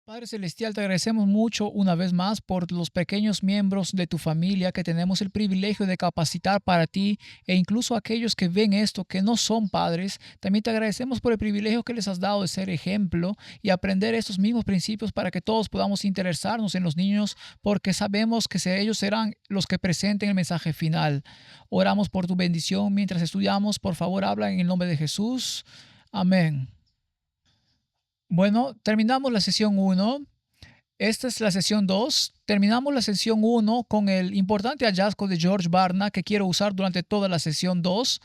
Padre Celestial, te agradecemos mucho una vez más por los pequeños miembros de tu familia que tenemos el privilegio de capacitar para ti e incluso aquellos que ven esto que no son padres. También te agradecemos por el privilegio que les has dado de ser ejemplo y aprender estos mismos principios para que todos podamos interesarnos en los niños porque sabemos que ellos serán los que presenten el mensaje final. Oramos por tu bendición mientras estudiamos. Por favor, habla en el nombre de Jesús. Amén. Bueno, terminamos la sesión uno. Esta es la sesión 2. Terminamos la sesión uno con el importante hallazgo de George Barna que quiero usar durante toda la sesión 2.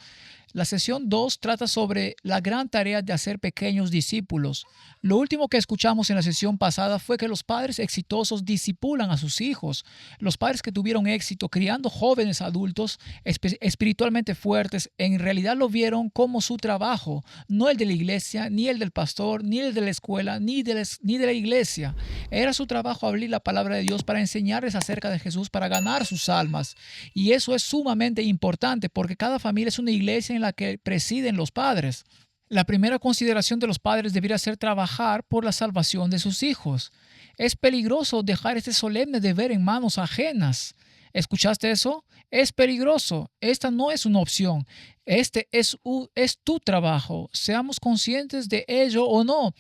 La sesión 2 trata sobre la gran tarea de hacer pequeños discípulos. Lo último que escuchamos en la sesión pasada fue que los padres exitosos discipulan a sus hijos. Los padres que tuvieron éxito criando jóvenes adultos espiritualmente fuertes, en realidad lo vieron como su trabajo, no el de la iglesia, ni el del pastor, ni el de la escuela, ni de la iglesia. Era su trabajo abrir la palabra de Dios para enseñarles acerca de Jesús, para ganar sus almas. Y eso es sumamente importante porque cada familia es una iglesia en la que presiden los padres. La primera consideración de los padres debería ser trabajar por la salvación de sus hijos. Es peligroso dejar este solemne deber en manos ajenas. ¿Escuchaste eso? Es peligroso. Esta no es una opción. Es tu trabajo. Seamos conscientes de ello o no.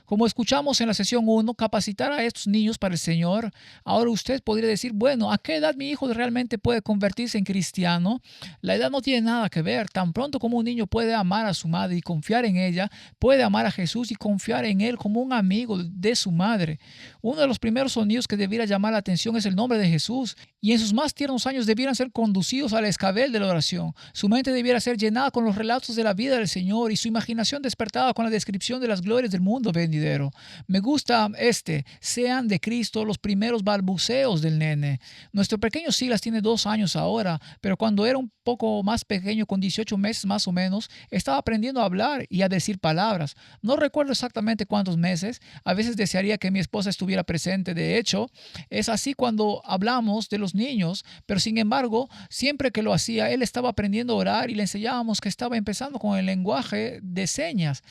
Como escuchamos en la sesión uno, capacitar a estos niños para el Señor. Ahora usted podría decir, bueno, ¿a qué edad mi hijo realmente puede convertirse en cristiano? La edad no tiene nada que ver. Tan pronto como un niño puede amar a su madre y confiar en ella, puede amar a Jesús y confiar en Él como un amigo de su madre. Uno de los primeros sonidos que debiera llamar la atención es el nombre de Jesús, y en sus más tiernos años debieran ser conducidos al escabel de la oración. Su mente debiera ser llenada con los relatos de la vida del Señor y su imaginación despertada con la descripción de las glorias del mundo venidero. Me gusta sean de Cristo los primeros balbuceos del nene. Nuestro pequeño Silas tiene 2 años ahora, pero cuando era un poco más pequeño, con 18 meses más o menos, estaba aprendiendo a hablar y a decir palabras. No recuerdo exactamente cuántos meses. A veces desearía que mi esposa estuviera presente. De hecho, es así cuando hablamos de los niños, pero sin embargo, siempre que lo hacía, él estaba aprendiendo a orar y le enseñábamos que estaba empezando con el lenguaje de señas.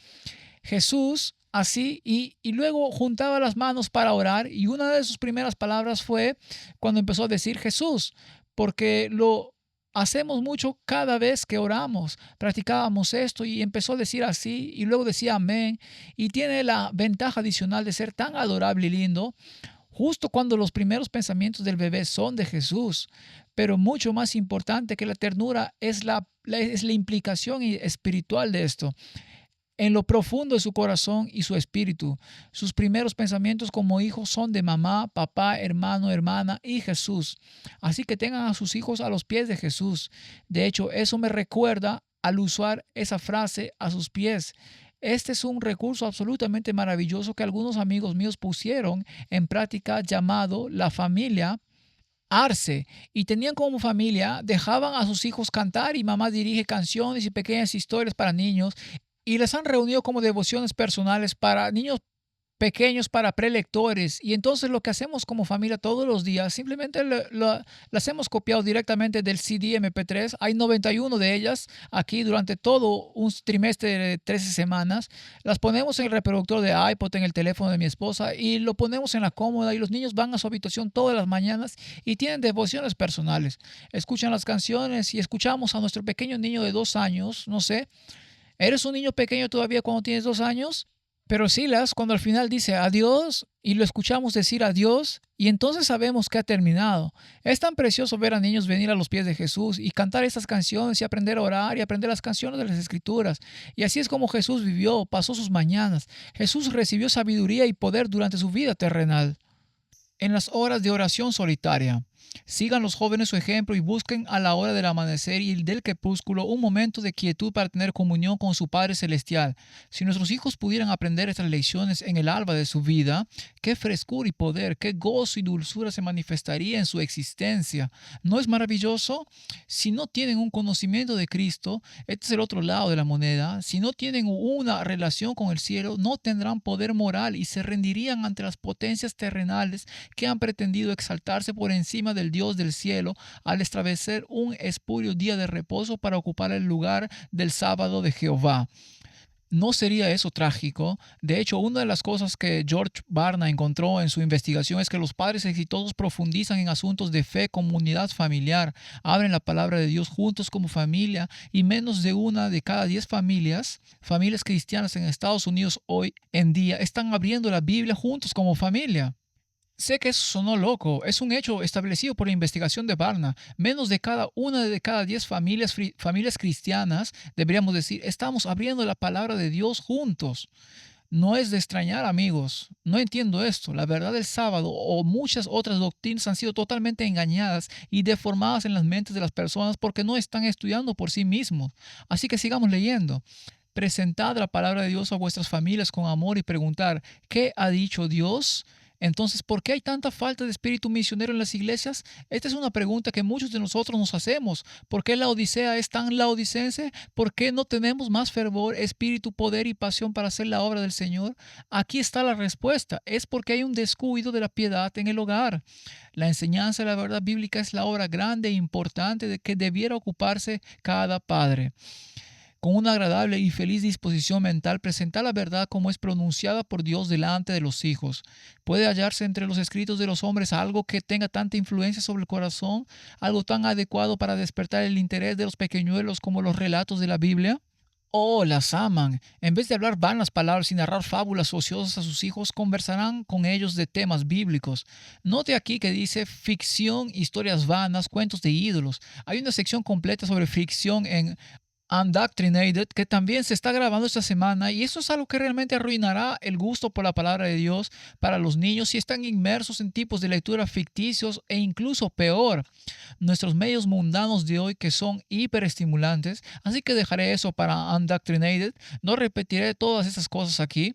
Jesús así y luego juntaba las manos para orar y una de sus primeras palabras fue cuando empezó a decir Jesús, porque lo hacemos mucho cada vez que oramos. Practicábamos esto y empezó a decir así y luego decía amén y tiene la ventaja adicional de ser tan adorable y lindo justo cuando los primeros pensamientos del bebé son de Jesús. Pero mucho más importante que la ternura es la implicación espiritual de esto. En lo profundo de su corazón y su espíritu, sus primeros pensamientos como hijos son de mamá, papá, hermano, hermana y Jesús. Así que tengan a sus hijos a los pies de Jesús. De hecho, eso me recuerda al usar esa frase a sus pies. Este es un recurso absolutamente maravilloso que algunos amigos míos pusieron en práctica llamado la familia Arce, y tenían como familia, dejaban a sus hijos cantar y mamá dirige canciones y pequeñas historias para niños y les han reunido como devociones personales para niños pequeños, para prelectores. Y entonces lo que hacemos como familia todos los días, simplemente las hemos copiado directamente del CD MP3. Hay 91 de ellas aquí durante todo un trimestre de 13 semanas. Las ponemos en el reproductor de iPod, en el teléfono de mi esposa, y lo ponemos en la cómoda y los niños van a su habitación todas las mañanas y tienen devociones personales. Escuchan las canciones y escuchamos a nuestro pequeño niño de 2 años, no sé. ¿Eres un niño pequeño todavía cuando tienes 2 años? Pero Silas, cuando al final dice adiós y lo escuchamos decir adiós, y entonces sabemos que ha terminado. Es tan precioso ver a niños venir a los pies de Jesús y cantar estas canciones y aprender a orar y aprender las canciones de las Escrituras. Y así es como Jesús vivió, pasó sus mañanas. Jesús recibió sabiduría y poder durante su vida terrenal. En las horas de oración solitaria, sigan los jóvenes su ejemplo y busquen a la hora del amanecer y del crepúsculo un momento de quietud para tener comunión con su Padre Celestial. Si nuestros hijos pudieran aprender estas lecciones en el alba de su vida, qué frescura y poder, qué gozo y dulzura se manifestaría en su existencia. ¿No es maravilloso? Si no tienen un conocimiento de Cristo, este es el otro lado de la moneda. Si no tienen una relación con el cielo, no tendrán poder moral y se rendirían ante las potencias terrenales que han pretendido exaltarse por encima del Dios del cielo al establecer un espurio día de reposo para ocupar el lugar del sábado de Jehová. ¿No sería eso trágico? De hecho, una de las cosas que George Barna encontró en su investigación es que los padres exitosos profundizan en asuntos de fe, comunidad familiar, abren la palabra de Dios juntos como familia y menos de una de cada 10 familias cristianas en Estados Unidos hoy en día, están abriendo la Biblia juntos como familia. Sé que eso sonó loco, es un hecho establecido por la investigación de Barna. Menos de cada una de cada 10 familias cristianas, deberíamos decir, estamos abriendo la palabra de Dios juntos. No es de extrañar, amigos. No entiendo esto. La verdad del sábado o muchas otras doctrinas han sido totalmente engañadas y deformadas en las mentes de las personas porque no están estudiando por sí mismos. Así que sigamos leyendo. Presentad la palabra de Dios a vuestras familias con amor y preguntar, ¿qué ha dicho Dios? Entonces, ¿por qué hay tanta falta de espíritu misionero en las iglesias? Esta es una pregunta que muchos de nosotros nos hacemos. ¿Por qué la Odisea es tan laodicense? ¿Por qué no tenemos más fervor, espíritu, poder y pasión para hacer la obra del Señor? Aquí está la respuesta. Es porque hay un descuido de la piedad en el hogar. La enseñanza de la verdad bíblica es la obra grande e importante de que debiera ocuparse cada padre. Con una agradable y feliz disposición mental, presentar la verdad como es pronunciada por Dios delante de los hijos. ¿Puede hallarse entre los escritos de los hombres algo que tenga tanta influencia sobre el corazón, algo tan adecuado para despertar el interés de los pequeñuelos como los relatos de la Biblia? Oh, las aman. En vez de hablar vanas palabras y narrar fábulas ociosas a sus hijos, conversarán con ellos de temas bíblicos. Note aquí que dice ficción, historias vanas, cuentos de ídolos. Hay una sección completa sobre ficción en Undoctrinated, que también se está grabando esta semana, y eso es algo que realmente arruinará el gusto por la palabra de Dios para los niños si están inmersos en tipos de lectura ficticios e incluso peor, nuestros medios mundanos de hoy que son hiperestimulantes. Así que dejaré eso para Undoctrinated. No repetiré todas esas cosas aquí.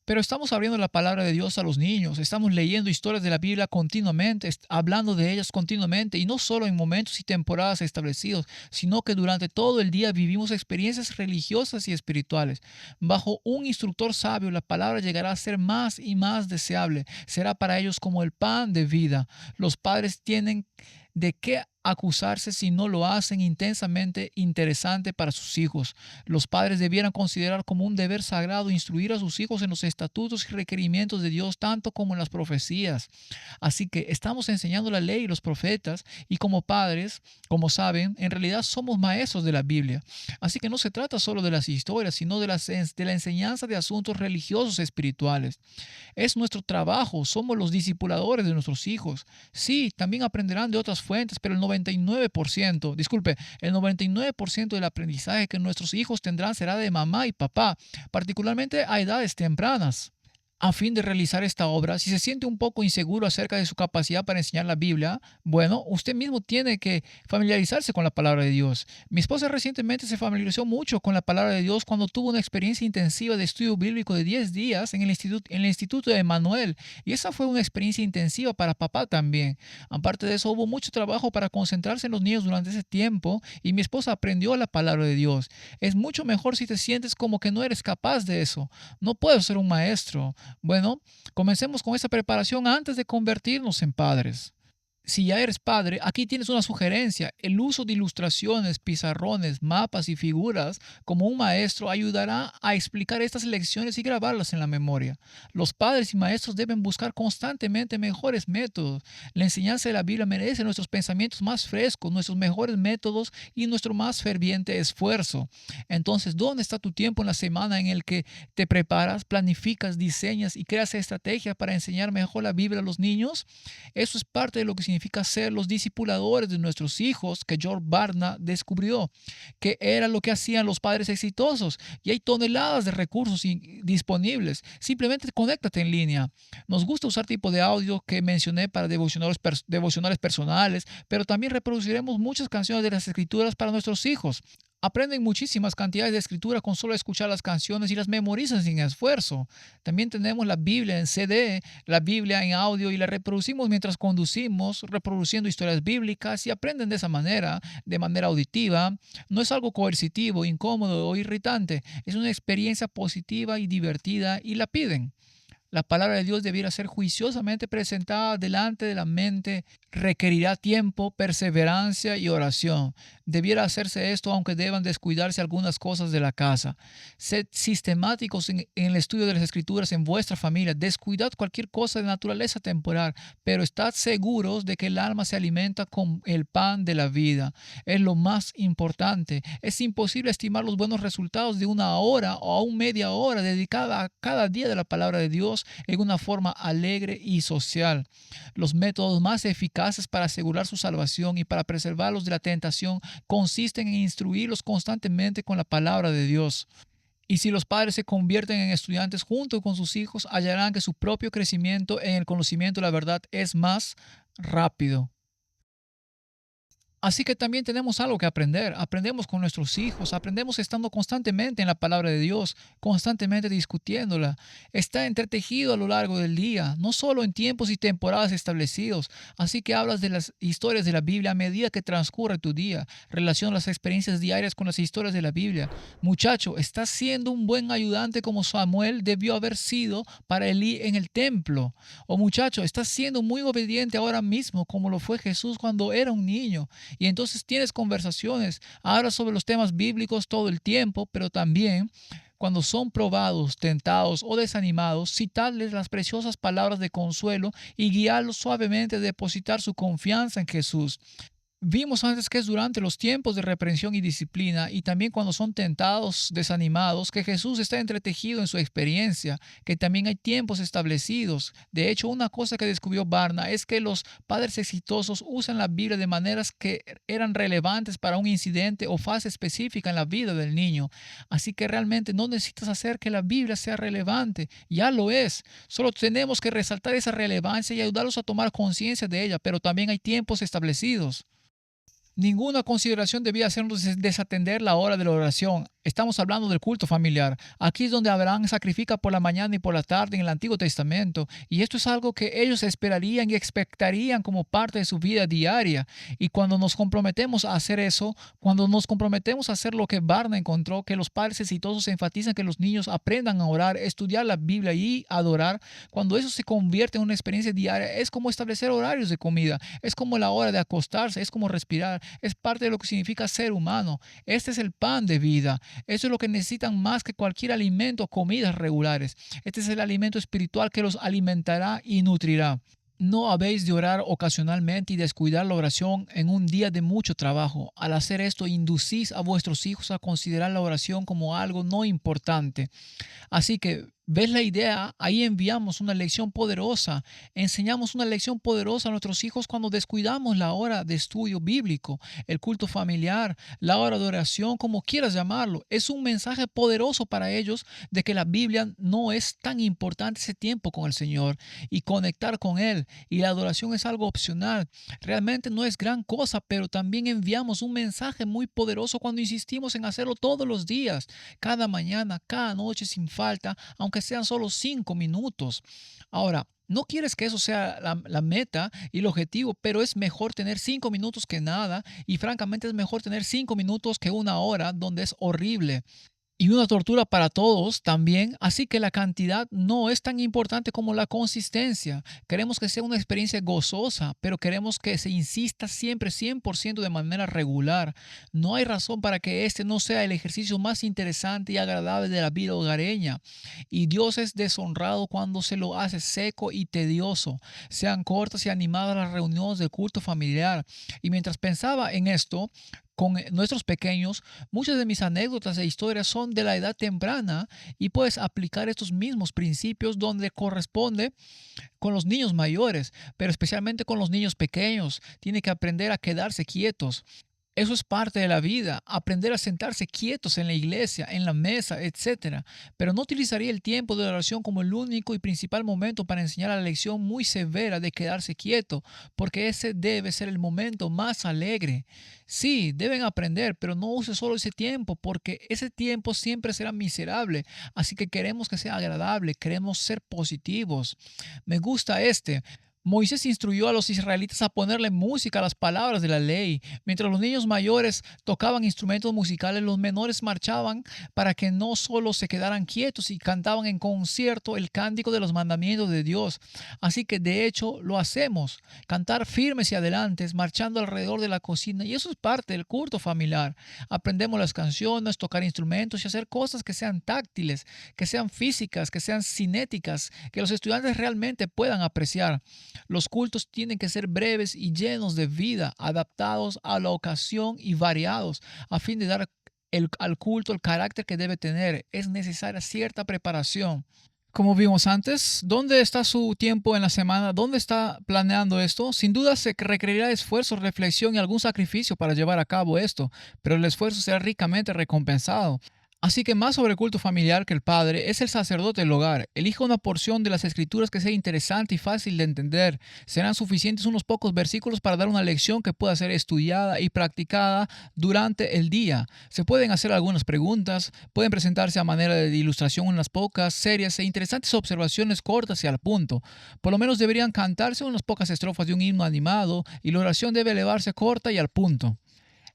Pero estamos abriendo la palabra de Dios a los niños, estamos leyendo historias de la Biblia continuamente, hablando de ellas continuamente, y no solo en momentos y temporadas establecidos, sino que durante todo el día vivimos experiencias religiosas y espirituales. Bajo un instructor sabio, la palabra llegará a ser más y más deseable, será para ellos como el pan de vida. Los padres tienen de qué acusarse si no lo hacen intensamente interesante para sus hijos. Los padres debieran considerar como un deber sagrado instruir a sus hijos en los estatutos y requerimientos de Dios, tanto como en las profecías. Así que estamos enseñando la ley y los profetas, y como padres, como saben, en realidad somos maestros de la Biblia. Así que no se trata solo de las historias, sino de la enseñanza de asuntos religiosos espirituales. Es nuestro trabajo, somos los discipuladores de nuestros hijos. Sí, también aprenderán de otras fuentes, pero el 99% del aprendizaje que nuestros hijos tendrán será de mamá y papá, particularmente a edades tempranas. A fin de realizar esta obra, si se siente un poco inseguro acerca de su capacidad para enseñar la Biblia, bueno, usted mismo tiene que familiarizarse con la palabra de Dios. Mi esposa recientemente se familiarizó mucho con la palabra de Dios cuando tuvo una experiencia intensiva de estudio bíblico de 10 días en el Instituto de Emmanuel, y esa fue una experiencia intensiva para papá también. Aparte de eso, hubo mucho trabajo para concentrarse en los niños durante ese tiempo, y mi esposa aprendió la palabra de Dios. Es mucho mejor si te sientes como que no eres capaz de eso. No puedo ser un maestro. Bueno, comencemos con esa preparación antes de convertirnos en padres. Si ya eres padre, aquí tienes una sugerencia. El uso de ilustraciones, pizarrones, mapas y figuras como un maestro ayudará a explicar estas lecciones y grabarlas en la memoria. Los padres y maestros deben buscar constantemente mejores métodos. La enseñanza de la Biblia merece nuestros pensamientos más frescos, nuestros mejores métodos y nuestro más ferviente esfuerzo. Entonces, ¿dónde está tu tiempo en la semana en el que te preparas, planificas, diseñas y creas estrategias para enseñar mejor la Biblia a los niños? Eso es parte de lo que significa ser los discipuladores de nuestros hijos, que George Barna descubrió que era lo que hacían los padres exitosos, y hay toneladas de recursos disponibles. Simplemente conéctate en línea. Nos gusta usar tipo de audio que mencioné para devocionales personales, pero también reproduciremos muchas canciones de las escrituras para nuestros hijos. Aprenden muchísimas cantidades de escritura con solo escuchar las canciones y las memorizan sin esfuerzo. También tenemos la Biblia en CD, la Biblia en audio, y la reproducimos mientras conducimos, reproduciendo historias bíblicas, y aprenden de manera auditiva. No es algo coercitivo, incómodo o irritante. Es una experiencia positiva y divertida, y la piden. La palabra de Dios debiera ser juiciosamente presentada delante de la mente, requerirá tiempo, perseverancia y oración. Debiera hacerse esto aunque deban descuidarse algunas cosas de la casa. Sed sistemáticos en el estudio de las Escrituras en vuestra familia. Descuidad cualquier cosa de naturaleza temporal, pero estad seguros de que el alma se alimenta con el pan de la vida. Es lo más importante. Es imposible estimar los buenos resultados de una hora o aún media hora dedicada a cada día de la palabra de Dios en una forma alegre y social. Los métodos más eficaces para asegurar su salvación y para preservarlos de la tentación consisten en instruirlos constantemente con la palabra de Dios. Y si los padres se convierten en estudiantes junto con sus hijos, hallarán que su propio crecimiento en el conocimiento de la verdad es más rápido. Así que también tenemos algo que aprender. Aprendemos con nuestros hijos, aprendemos estando constantemente en la palabra de Dios, constantemente discutiéndola. Está entretejido a lo largo del día, no solo en tiempos y temporadas establecidos. Así que hablas de las historias de la Biblia a medida que transcurre tu día. Relaciona las experiencias diarias con las historias de la Biblia. Muchacho, estás siendo un buen ayudante como Samuel debió haber sido para Elí en el templo. O muchacho, estás siendo muy obediente ahora mismo como lo fue Jesús cuando era un niño. Y entonces tienes conversaciones, hablas sobre los temas bíblicos todo el tiempo, pero también cuando son probados, tentados o desanimados, citarles las preciosas palabras de consuelo y guiarlos suavemente a depositar su confianza en Jesús. Vimos antes que es durante los tiempos de reprensión y disciplina y también cuando son tentados, desanimados, que Jesús está entretejido en su experiencia, que también hay tiempos establecidos. De hecho, una cosa que descubrió Barna es que los padres exitosos usan la Biblia de maneras que eran relevantes para un incidente o fase específica en la vida del niño. Así que realmente no necesitas hacer que la Biblia sea relevante, ya lo es. Solo tenemos que resaltar esa relevancia y ayudarlos a tomar conciencia de ella, pero también hay tiempos establecidos. Ninguna consideración debía hacernos desatender la hora de la oración. Estamos hablando del culto familiar. Aquí es donde Abraham sacrifica por la mañana y por la tarde en el Antiguo Testamento. Y esto es algo que ellos esperarían y expectarían como parte de su vida diaria. Y cuando nos comprometemos a hacer eso, cuando nos comprometemos a hacer lo que Barna encontró, que los padres exitosos enfatizan que los niños aprendan a orar, estudiar la Biblia y adorar, cuando eso se convierte en una experiencia diaria, es como establecer horarios de comida, es como la hora de acostarse, es como respirar, es parte de lo que significa ser humano. Este es el pan de vida. Eso es lo que necesitan más que cualquier alimento o comidas regulares. Este es el alimento espiritual que los alimentará y nutrirá. No habéis de orar ocasionalmente y descuidar la oración en un día de mucho trabajo. Al hacer esto, inducís a vuestros hijos a considerar la oración como algo no importante. Así que, ¿ves la idea? Ahí enviamos una lección poderosa. Enseñamos una lección poderosa a nuestros hijos cuando descuidamos la hora de estudio bíblico, el culto familiar, la hora de oración, como quieras llamarlo. Es un mensaje poderoso para ellos de que la Biblia no es tan importante ese tiempo con el Señor y conectar con Él. Y la adoración es algo opcional. Realmente no es gran cosa, pero también enviamos un mensaje muy poderoso cuando insistimos en hacerlo todos los días, cada mañana, cada noche sin falta, aunque sean solo 5 minutos. Ahora, no quieres que eso sea la meta y el objetivo, pero es mejor tener 5 minutos que nada y francamente es mejor tener 5 minutos que una hora donde es horrible y una tortura para todos también, así que la cantidad no es tan importante como la consistencia. Queremos que sea una experiencia gozosa, pero queremos que se insista siempre 100% de manera regular. No hay razón para que este no sea el ejercicio más interesante y agradable de la vida hogareña. Y Dios es deshonrado cuando se lo hace seco y tedioso. Sean cortas y animadas las reuniones del culto familiar. Y mientras pensaba en esto, con nuestros pequeños, muchas de mis anécdotas e historias son de la edad temprana y puedes aplicar estos mismos principios donde corresponde con los niños mayores, pero especialmente con los niños pequeños. Tiene que aprender a quedarse quietos. Eso es parte de la vida, aprender a sentarse quietos en la iglesia, en la mesa, etcétera. Pero no utilizaría el tiempo de oración como el único y principal momento para enseñar la lección muy severa de quedarse quieto, porque ese debe ser el momento más alegre. Sí, deben aprender, pero no use solo ese tiempo, porque ese tiempo siempre será miserable. Así que queremos que sea agradable, queremos ser positivos. Me gusta este. Moisés instruyó a los israelitas a ponerle música a las palabras de la ley. Mientras los niños mayores tocaban instrumentos musicales, los menores marchaban para que no solo se quedaran quietos y cantaban en concierto el cántico de los mandamientos de Dios. Así que de hecho lo hacemos, cantar firmes y adelante, marchando alrededor de la cocina. Y eso es parte del culto familiar. Aprendemos las canciones, tocar instrumentos y hacer cosas que sean táctiles, que sean físicas, que sean cinéticas, que los estudiantes realmente puedan apreciar. Los cultos tienen que ser breves y llenos de vida, adaptados a la ocasión y variados, a fin de dar al culto el carácter que debe tener. Es necesaria cierta preparación. Como vimos antes, ¿dónde está su tiempo en la semana? ¿Dónde está planeando esto? Sin duda se requerirá esfuerzo, reflexión y algún sacrificio para llevar a cabo esto, pero el esfuerzo será ricamente recompensado. Así que más sobre el culto familiar que el padre es el sacerdote del hogar. Elija una porción de las escrituras que sea interesante y fácil de entender. Serán suficientes unos pocos versículos para dar una lección que pueda ser estudiada y practicada durante el día. Se pueden hacer algunas preguntas, pueden presentarse a manera de ilustración unas pocas, serias e interesantes observaciones cortas y al punto. Por lo menos deberían cantarse unas pocas estrofas de un himno animado y la oración debe elevarse corta y al punto.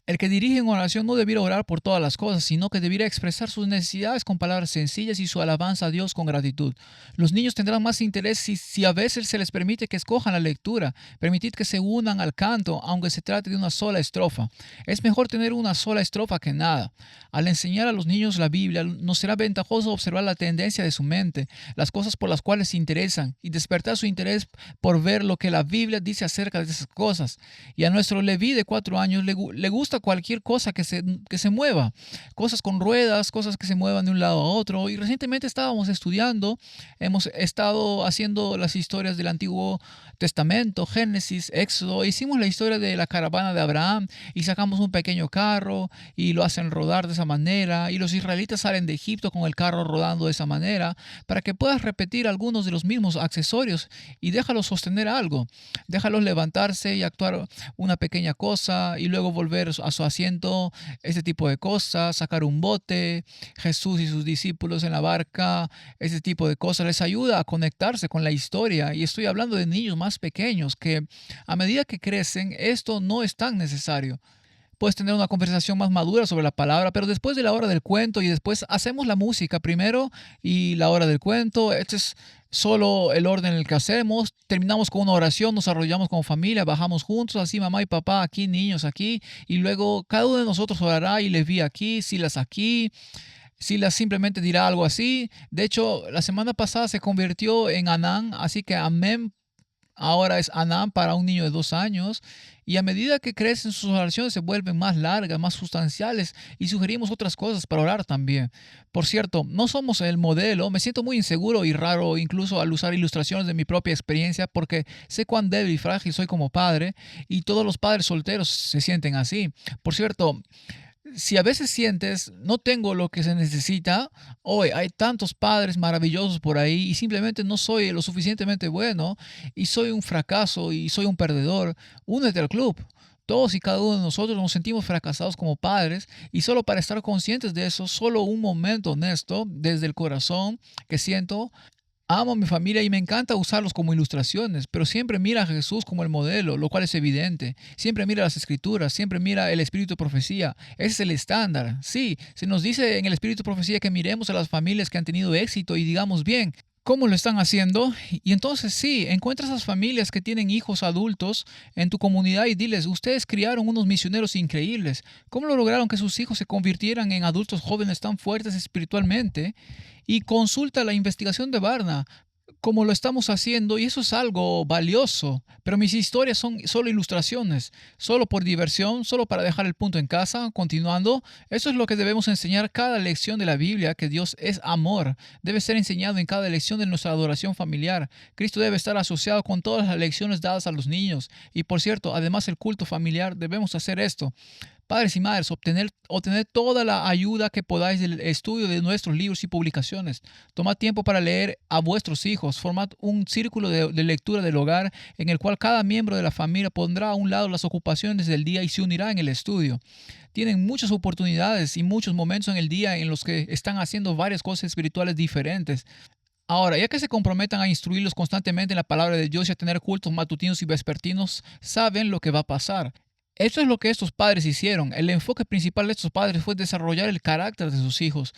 El que dirige en oración no debiera orar por todas las cosas, sino que debiera expresar sus necesidades con palabras sencillas y su alabanza a Dios con gratitud. Los niños tendrán más interés si a veces se les permite que escojan la lectura. Permitid que se unan al canto, aunque se trate de una sola estrofa. Es mejor tener una sola estrofa que nada. Al enseñar a los niños la Biblia, nos será ventajoso observar la tendencia de su mente, las cosas por las cuales se interesan, y despertar su interés por ver lo que la Biblia dice acerca de esas cosas. Y a nuestro Leví de 4 años le gusta cualquier cosa que se mueva, cosas con ruedas, cosas que se muevan de un lado a otro. Y recientemente estábamos estudiando, hemos estado haciendo las historias del Antiguo Testamento, Génesis, Éxodo. Hicimos la historia de la caravana de Abraham y sacamos un pequeño carro y lo hacen rodar de esa manera. Y los israelitas salen de Egipto con el carro rodando de esa manera, para que puedas repetir algunos de los mismos accesorios y déjalos sostener algo. Déjalos levantarse y actuar una pequeña cosa y luego volver a su asiento, este tipo de cosas, sacar un bote, Jesús y sus discípulos en la barca, este tipo de cosas les ayuda a conectarse con la historia. Y estoy hablando de niños más pequeños que a medida que crecen esto no es tan necesario. Puedes tener una conversación más madura sobre la palabra, pero después de la hora del cuento y después hacemos la música primero y la hora del cuento. Este es solo el orden en el que hacemos. Terminamos con una oración, nos arrollamos como familia, bajamos juntos, así mamá y papá aquí, niños aquí, y luego cada uno de nosotros orará y Leví aquí, Silas aquí. Silas simplemente dirá algo así. De hecho, la semana pasada se convirtió en Anán, así que amén ahora es Anán para un niño de 2 años. Y a medida que crecen, sus oraciones se vuelven más largas, más sustanciales y sugerimos otras cosas para orar también. Por cierto, no somos el modelo. Me siento muy inseguro y raro incluso al usar ilustraciones de mi propia experiencia porque sé cuán débil y frágil soy como padre y todos los padres solteros se sienten así. Por cierto, si a veces sientes, no tengo lo que se necesita, hoy hay tantos padres maravillosos por ahí y simplemente no soy lo suficientemente bueno y soy un fracaso y soy un perdedor, únete al club. Todos y cada uno de nosotros nos sentimos fracasados como padres y solo para estar conscientes de eso, solo un momento honesto desde el corazón que siento. Amo a mi familia y me encanta usarlos como ilustraciones, pero siempre mira a Jesús como el modelo, lo cual es evidente. Siempre mira las escrituras, siempre mira el espíritu de profecía. Ese es el estándar. Sí, se nos dice en el espíritu de profecía que miremos a las familias que han tenido éxito y digamos bien, ¿cómo lo están haciendo? Y entonces sí, encuentra esas familias que tienen hijos adultos en tu comunidad y diles, ustedes criaron unos misioneros increíbles. ¿Cómo lo lograron que sus hijos se convirtieran en adultos jóvenes tan fuertes espiritualmente? Y consulta la investigación de Barna, como lo estamos haciendo, y eso es algo valioso. Pero mis historias son solo ilustraciones, solo por diversión, solo para dejar el punto en casa. Continuando, eso es lo que debemos enseñar cada lección de la Biblia, que Dios es amor. Debe ser enseñado en cada lección de nuestra adoración familiar. Cristo debe estar asociado con todas las lecciones dadas a los niños. Y por cierto, además el culto familiar, debemos hacer esto. Padres y madres, obtener toda la ayuda que podáis del estudio de nuestros libros y publicaciones. Tomad tiempo para leer a vuestros hijos. Formad un círculo de lectura del hogar en el cual cada miembro de la familia pondrá a un lado las ocupaciones del día y se unirá en el estudio. Tienen muchas oportunidades y muchos momentos en el día en los que están haciendo varias cosas espirituales diferentes. Ahora, ya que se comprometan a instruirlos constantemente en la palabra de Dios y a tener cultos matutinos y vespertinos, saben lo que va a pasar. Esto es lo que estos padres hicieron. El enfoque principal de estos padres fue desarrollar el carácter de sus hijos.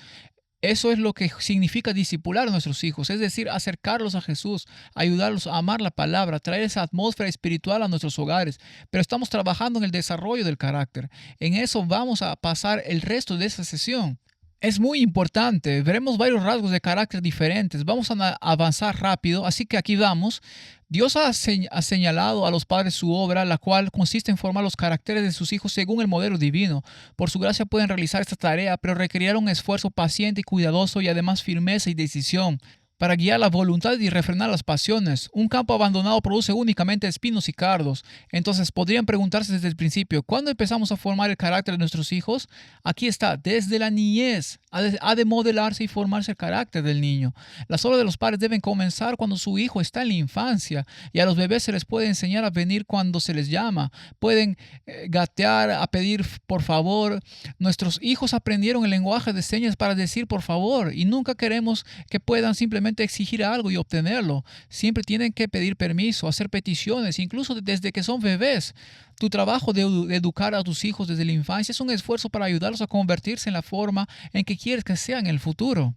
Eso es lo que significa discipular a nuestros hijos, es decir, acercarlos a Jesús, ayudarlos a amar la palabra, traer esa atmósfera espiritual a nuestros hogares. Pero estamos trabajando en el desarrollo del carácter. En eso vamos a pasar el resto de esta sesión. Es muy importante. Veremos varios rasgos de carácter diferentes. Vamos a avanzar rápido, así que aquí vamos. Dios ha señalado a los padres su obra, la cual consiste en formar los caracteres de sus hijos según el modelo divino. Por su gracia pueden realizar esta tarea, pero requerirá un esfuerzo paciente y cuidadoso y además firmeza y decisión para guiar la voluntad y refrenar las pasiones. Un campo abandonado produce únicamente espinos y cardos. Entonces podrían preguntarse desde el principio, ¿cuándo empezamos a formar el carácter de nuestros hijos? Aquí está, desde la niñez. Ha de modelarse y formarse el carácter del niño. Las obras de los padres deben comenzar cuando su hijo está en la infancia, y a los bebés se les puede enseñar a venir cuando se les llama. Pueden gatear, a pedir por favor. Nuestros hijos aprendieron el lenguaje de señas para decir por favor, y nunca queremos que puedan simplemente exigir algo y obtenerlo. Siempre tienen que pedir permiso, hacer peticiones, incluso desde que son bebés. Tu trabajo de educar a tus hijos desde la infancia es un esfuerzo para ayudarlos a convertirse en la forma en que quieres que sean en el futuro.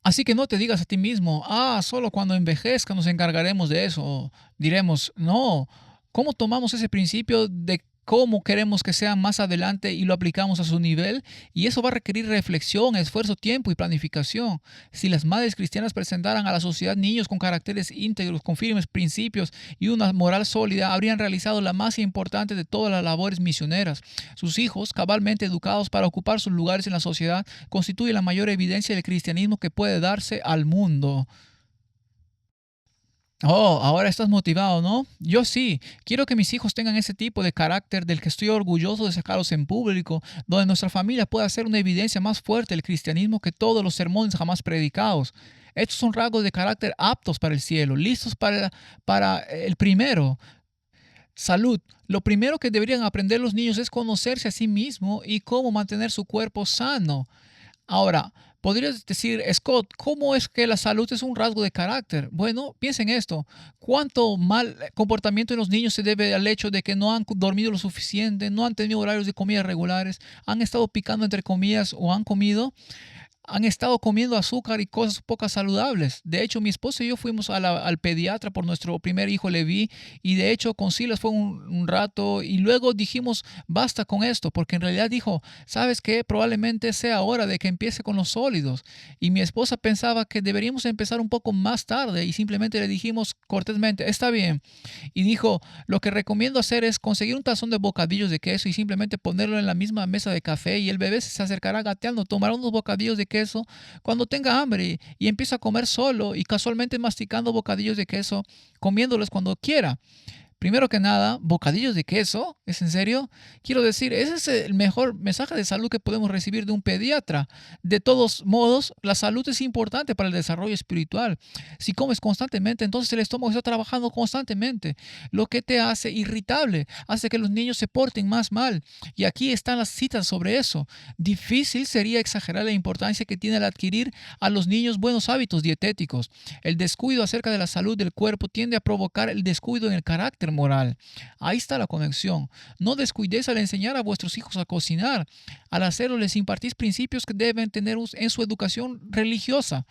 Así que no te digas a ti mismo, solo cuando envejezca nos encargaremos de eso. O diremos, no. ¿Cómo tomamos ese principio de cómo queremos que sean más adelante y lo aplicamos a su nivel? Y eso va a requerir reflexión, esfuerzo, tiempo y planificación. Si las madres cristianas presentaran a la sociedad niños con caracteres íntegros, con firmes principios y una moral sólida, habrían realizado la más importante de todas las labores misioneras. Sus hijos, cabalmente educados para ocupar sus lugares en la sociedad, constituyen la mayor evidencia del cristianismo que puede darse al mundo. Oh, ahora estás motivado, ¿no? Yo sí. Quiero que mis hijos tengan ese tipo de carácter del que estoy orgulloso de sacarlos en público, donde nuestra familia pueda ser una evidencia más fuerte del cristianismo que todos los sermones jamás predicados. Estos son rasgos de carácter aptos para el cielo, listos para el primero. Salud. Lo primero que deberían aprender los niños es conocerse a sí mismo y cómo mantener su cuerpo sano. Ahora, podrías decir, Scott, ¿cómo es que la salud es un rasgo de carácter? Bueno, piensa en esto. ¿Cuánto mal comportamiento en los niños se debe al hecho de que no han dormido lo suficiente, no han tenido horarios de comida regulares, han estado picando entre comillas o han estado comiendo azúcar y cosas poco saludables? De hecho, mi esposa y yo fuimos al pediatra por nuestro primer hijo Levi, y de hecho con Silas fue un rato, y luego dijimos basta con esto, porque en realidad dijo, ¿sabes qué? Probablemente sea hora de que empiece con los sólidos. Y mi esposa pensaba que deberíamos empezar un poco más tarde, y simplemente le dijimos cortésmente, está bien. Y dijo, lo que recomiendo hacer es conseguir un tazón de bocadillos de queso y simplemente ponerlo en la misma mesa de café, y el bebé se acercará gateando, tomará unos bocadillos de queso cuando tenga hambre y empieza a comer solo y casualmente masticando bocadillos de queso, comiéndolos cuando quiera. Primero que nada, bocadillos de queso, ¿es en serio? Quiero decir, ese es el mejor mensaje de salud que podemos recibir de un pediatra. De todos modos, la salud es importante para el desarrollo espiritual. Si comes constantemente, entonces el estómago está trabajando constantemente, lo que te hace irritable, hace que los niños se porten más mal. Y aquí están las citas sobre eso. Difícil sería exagerar la importancia que tiene el adquirir a los niños buenos hábitos dietéticos. El descuido acerca de la salud del cuerpo tiende a provocar el descuido en el carácter moral. Ahí está la conexión. No descuidéis al enseñar a vuestros hijos a cocinar. Al hacerlo les impartís principios que deben tener en su educación religiosa.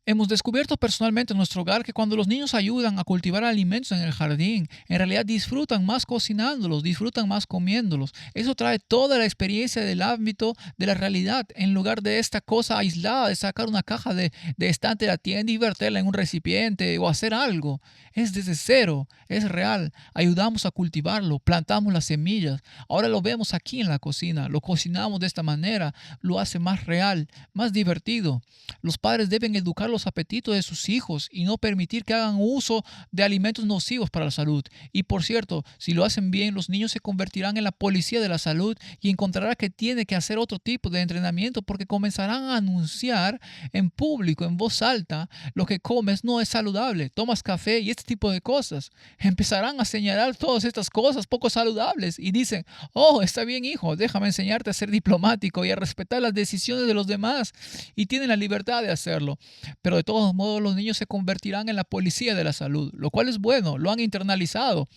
Hemos descubierto personalmente en nuestro hogar que cuando los niños ayudan a cultivar alimentos en el jardín, en realidad disfrutan más cocinándolos, disfrutan más comiéndolos. Eso trae toda la experiencia del ámbito de la realidad, en lugar de esta cosa aislada de sacar una caja de estante de la tienda y verterla en un recipiente o hacer algo. Es desde cero, es real. Ayudamos a cultivarlo, plantamos las semillas. Ahora lo vemos aquí en la cocina, lo cocinamos de esta manera, lo hace más real, más divertido. Los padres deben educar los apetitos de sus hijos y no permitir que hagan uso de alimentos nocivos para la salud. Y por cierto, si lo hacen bien, los niños se convertirán en la policía de la salud y encontrarán que tiene que hacer otro tipo de entrenamiento, porque comenzarán a anunciar en público, en voz alta, lo que comes no es saludable, tomas café y este tipo de cosas. Empezarán a señalar todas estas cosas poco saludables y dicen, oh, está bien hijo, déjame enseñarte a ser diplomático y a respetar las decisiones de los demás, y tienen la libertad de hacerlo. pero de todos modos los niños se convertirán en la policía de la salud, lo cual es bueno, lo han internalizado.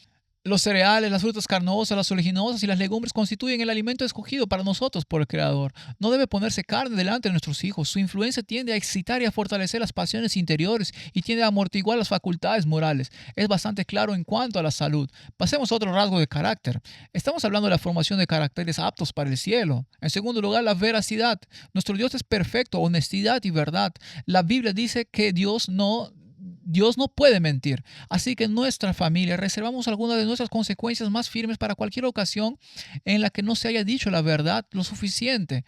Los cereales, las frutas carnosas, las oleaginosas y las legumbres constituyen el alimento escogido para nosotros por el Creador. No debe ponerse carne delante de nuestros hijos. Su influencia tiende a excitar y a fortalecer las pasiones interiores y tiende a amortiguar las facultades morales. Es bastante claro en cuanto a la salud. Pasemos a otro rasgo de carácter. Estamos hablando de la formación de caracteres aptos para el cielo. En segundo lugar, la veracidad. Nuestro Dios es perfecto, honestidad y verdad. La Biblia dice que Dios no puede mentir. Así que en nuestra familia reservamos algunas de nuestras consecuencias más firmes para cualquier ocasión en la que no se haya dicho la verdad lo suficiente.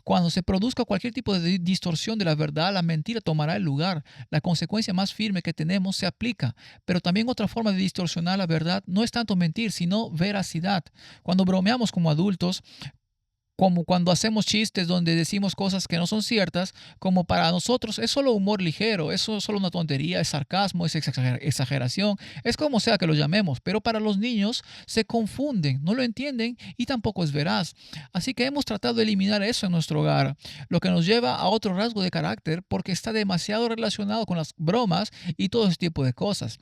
Cuando se produzca cualquier tipo de distorsión de la verdad, la mentira tomará el lugar. La consecuencia más firme que tenemos se aplica. Pero también otra forma de distorsionar la verdad no es tanto mentir, sino veracidad. Cuando bromeamos como adultos, como cuando hacemos chistes donde decimos cosas que no son ciertas, como para nosotros es solo humor ligero, eso es solo una tontería, es sarcasmo, es exageración, es como sea que lo llamemos, pero para los niños se confunden, no lo entienden y tampoco es veraz. Así que hemos tratado de eliminar eso en nuestro hogar, lo que nos lleva a otro rasgo de carácter porque está demasiado relacionado con las bromas y todo ese tipo de cosas.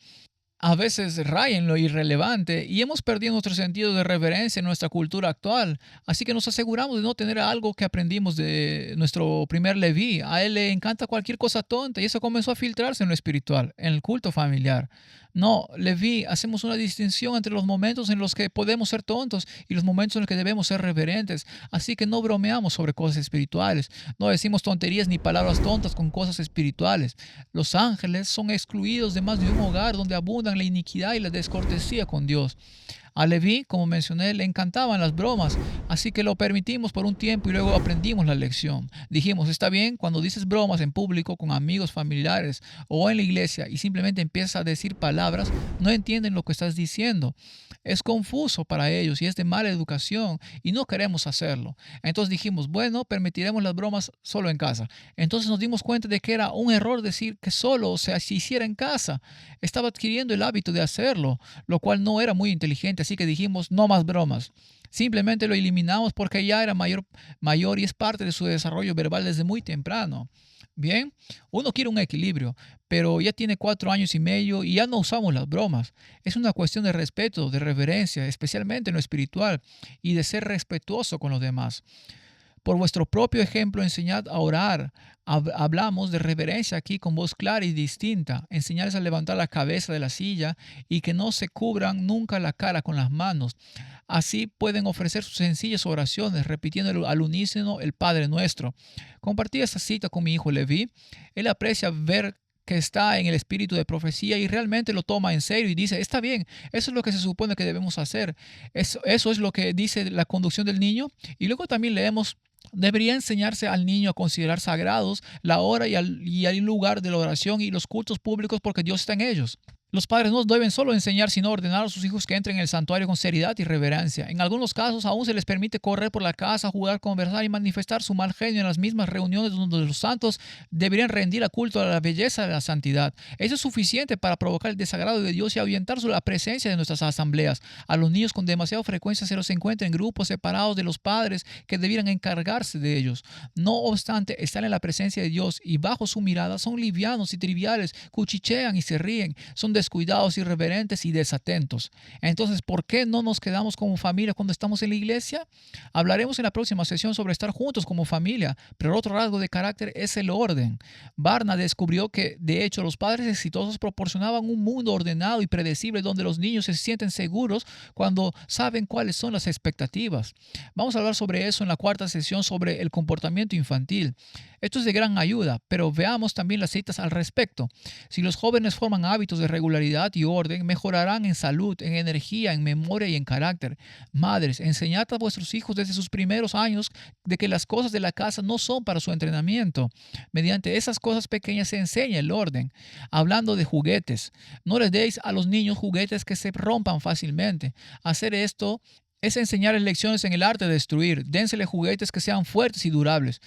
A veces raya en lo irrelevante y hemos perdido nuestro sentido de reverencia en nuestra cultura actual. Así que nos aseguramos de no tener algo que aprendimos de nuestro primer Leví. A él le encanta cualquier cosa tonta y eso comenzó a filtrarse en lo espiritual, en el culto familiar. No, Leví, hacemos una distinción entre los momentos en los que podemos ser tontos y los momentos en los que debemos ser reverentes. Así que no bromeamos sobre cosas espirituales. No decimos tonterías ni palabras tontas con cosas espirituales. Los ángeles son excluidos de más de un hogar donde abundan la iniquidad y la descortesía con Dios. A Leví, como mencioné, le encantaban las bromas, así que lo permitimos por un tiempo y luego aprendimos la lección. Dijimos, está bien cuando dices bromas en público con amigos, familiares o en la iglesia y simplemente empiezas a decir palabras, no entienden lo que estás diciendo. Es confuso para ellos y es de mala educación y no queremos hacerlo. Entonces dijimos, bueno, permitiremos las bromas solo en casa. Entonces nos dimos cuenta de que era un error decir que solo se hiciera en casa. Estaba adquiriendo el hábito de hacerlo, lo cual no era muy inteligente, así que dijimos, no más bromas. Simplemente lo eliminamos porque ya era mayor y es parte de su desarrollo verbal desde muy temprano. Bien, uno quiere un equilibrio, pero ya tiene 4 años y medio y ya no usamos las bromas. Es una cuestión de respeto, de reverencia, especialmente en lo espiritual, y de ser respetuoso con los demás. Por vuestro propio ejemplo, enseñad a orar. Hablamos de reverencia aquí con voz clara y distinta. Enseñarles a levantar la cabeza de la silla y que no se cubran nunca la cara con las manos. Así pueden ofrecer sus sencillas oraciones, repitiendo al unísono el Padre Nuestro. Compartí esta cita con mi hijo Leví. Él aprecia ver que está en el espíritu de profecía y realmente lo toma en serio y dice, está bien, eso es lo que se supone que debemos hacer. Eso es lo que dice la conducción del niño. Y luego también leemos, debería enseñarse al niño a considerar sagrados la hora y el lugar de la oración y los cultos públicos porque Dios está en ellos. Los padres no deben solo enseñar, sino ordenar a sus hijos que entren en el santuario con seriedad y reverencia. En algunos casos aún se les permite correr por la casa, jugar, conversar y manifestar su mal genio en las mismas reuniones donde los santos deberían rendir a culto a la belleza de la santidad. Eso es suficiente para provocar el desagrado de Dios y ahuyentar la presencia de nuestras asambleas. A los niños con demasiada frecuencia se los encuentra en grupos separados de los padres que debieran encargarse de ellos. No obstante, están en la presencia de Dios y bajo su mirada son livianos y triviales, cuchichean y se ríen, son descuidados, irreverentes y desatentos. Entonces, ¿por qué no nos quedamos como familia cuando estamos en la iglesia? Hablaremos en la próxima sesión sobre estar juntos como familia, pero otro rasgo de carácter es el orden. Barna descubrió que, de hecho, los padres exitosos proporcionaban un mundo ordenado y predecible donde los niños se sienten seguros cuando saben cuáles son las expectativas. Vamos a hablar sobre eso en la cuarta sesión sobre el comportamiento infantil. Esto es de gran ayuda, pero veamos también las citas al respecto. Si los jóvenes forman hábitos de regularidad y orden, mejorarán en salud, en energía, en memoria y en carácter. Madres, enseñad a vuestros hijos desde sus primeros años de que las cosas de la casa no son para su entrenamiento. Mediante esas cosas pequeñas se enseña el orden. Hablando de juguetes, no les deis a los niños juguetes que se rompan fácilmente. Hacer esto es enseñarles lecciones en el arte de destruir. Dénseles juguetes que sean fuertes y durables.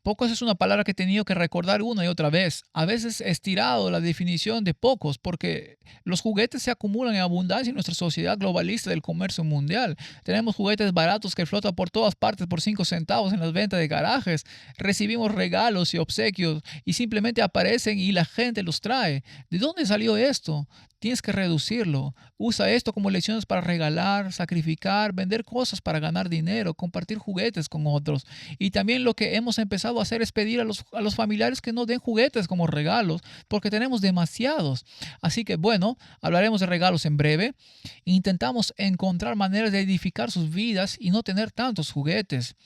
Pocos es una palabra que he tenido que recordar una y otra vez. A veces he estirado la definición de pocos porque los juguetes se acumulan en abundancia en nuestra sociedad globalista del comercio mundial. Tenemos juguetes baratos que flotan por todas partes por 5 centavos en las ventas de garajes. Recibimos regalos y obsequios y simplemente aparecen y la gente los trae. ¿De dónde salió esto? Tienes que reducirlo. Usa esto como lecciones para regalar, sacrificar, vender cosas para ganar dinero, compartir juguetes con otros. Y también lo que hemos empezado a hacer es pedir a los familiares que nos den juguetes como regalos, porque tenemos demasiados. Así que bueno, hablaremos de regalos en breve. Intentamos encontrar maneras de edificar sus vidas y no tener tantos juguetes,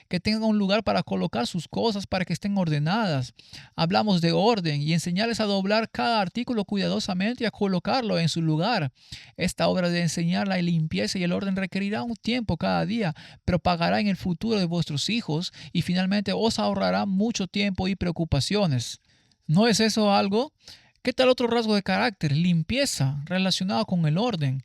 que tengan un lugar para colocar sus cosas para que estén ordenadas. Hablamos de orden y enseñarles a doblar cada artículo cuidadosamente y a colocarlo en su lugar. Esta obra de enseñar la limpieza y el orden requerirá un tiempo cada día, pero pagará en el futuro de vuestros hijos y finalmente os ahorrará mucho tiempo y preocupaciones. ¿No es eso algo? ¿Qué tal otro rasgo de carácter? Limpieza, relacionado con el orden.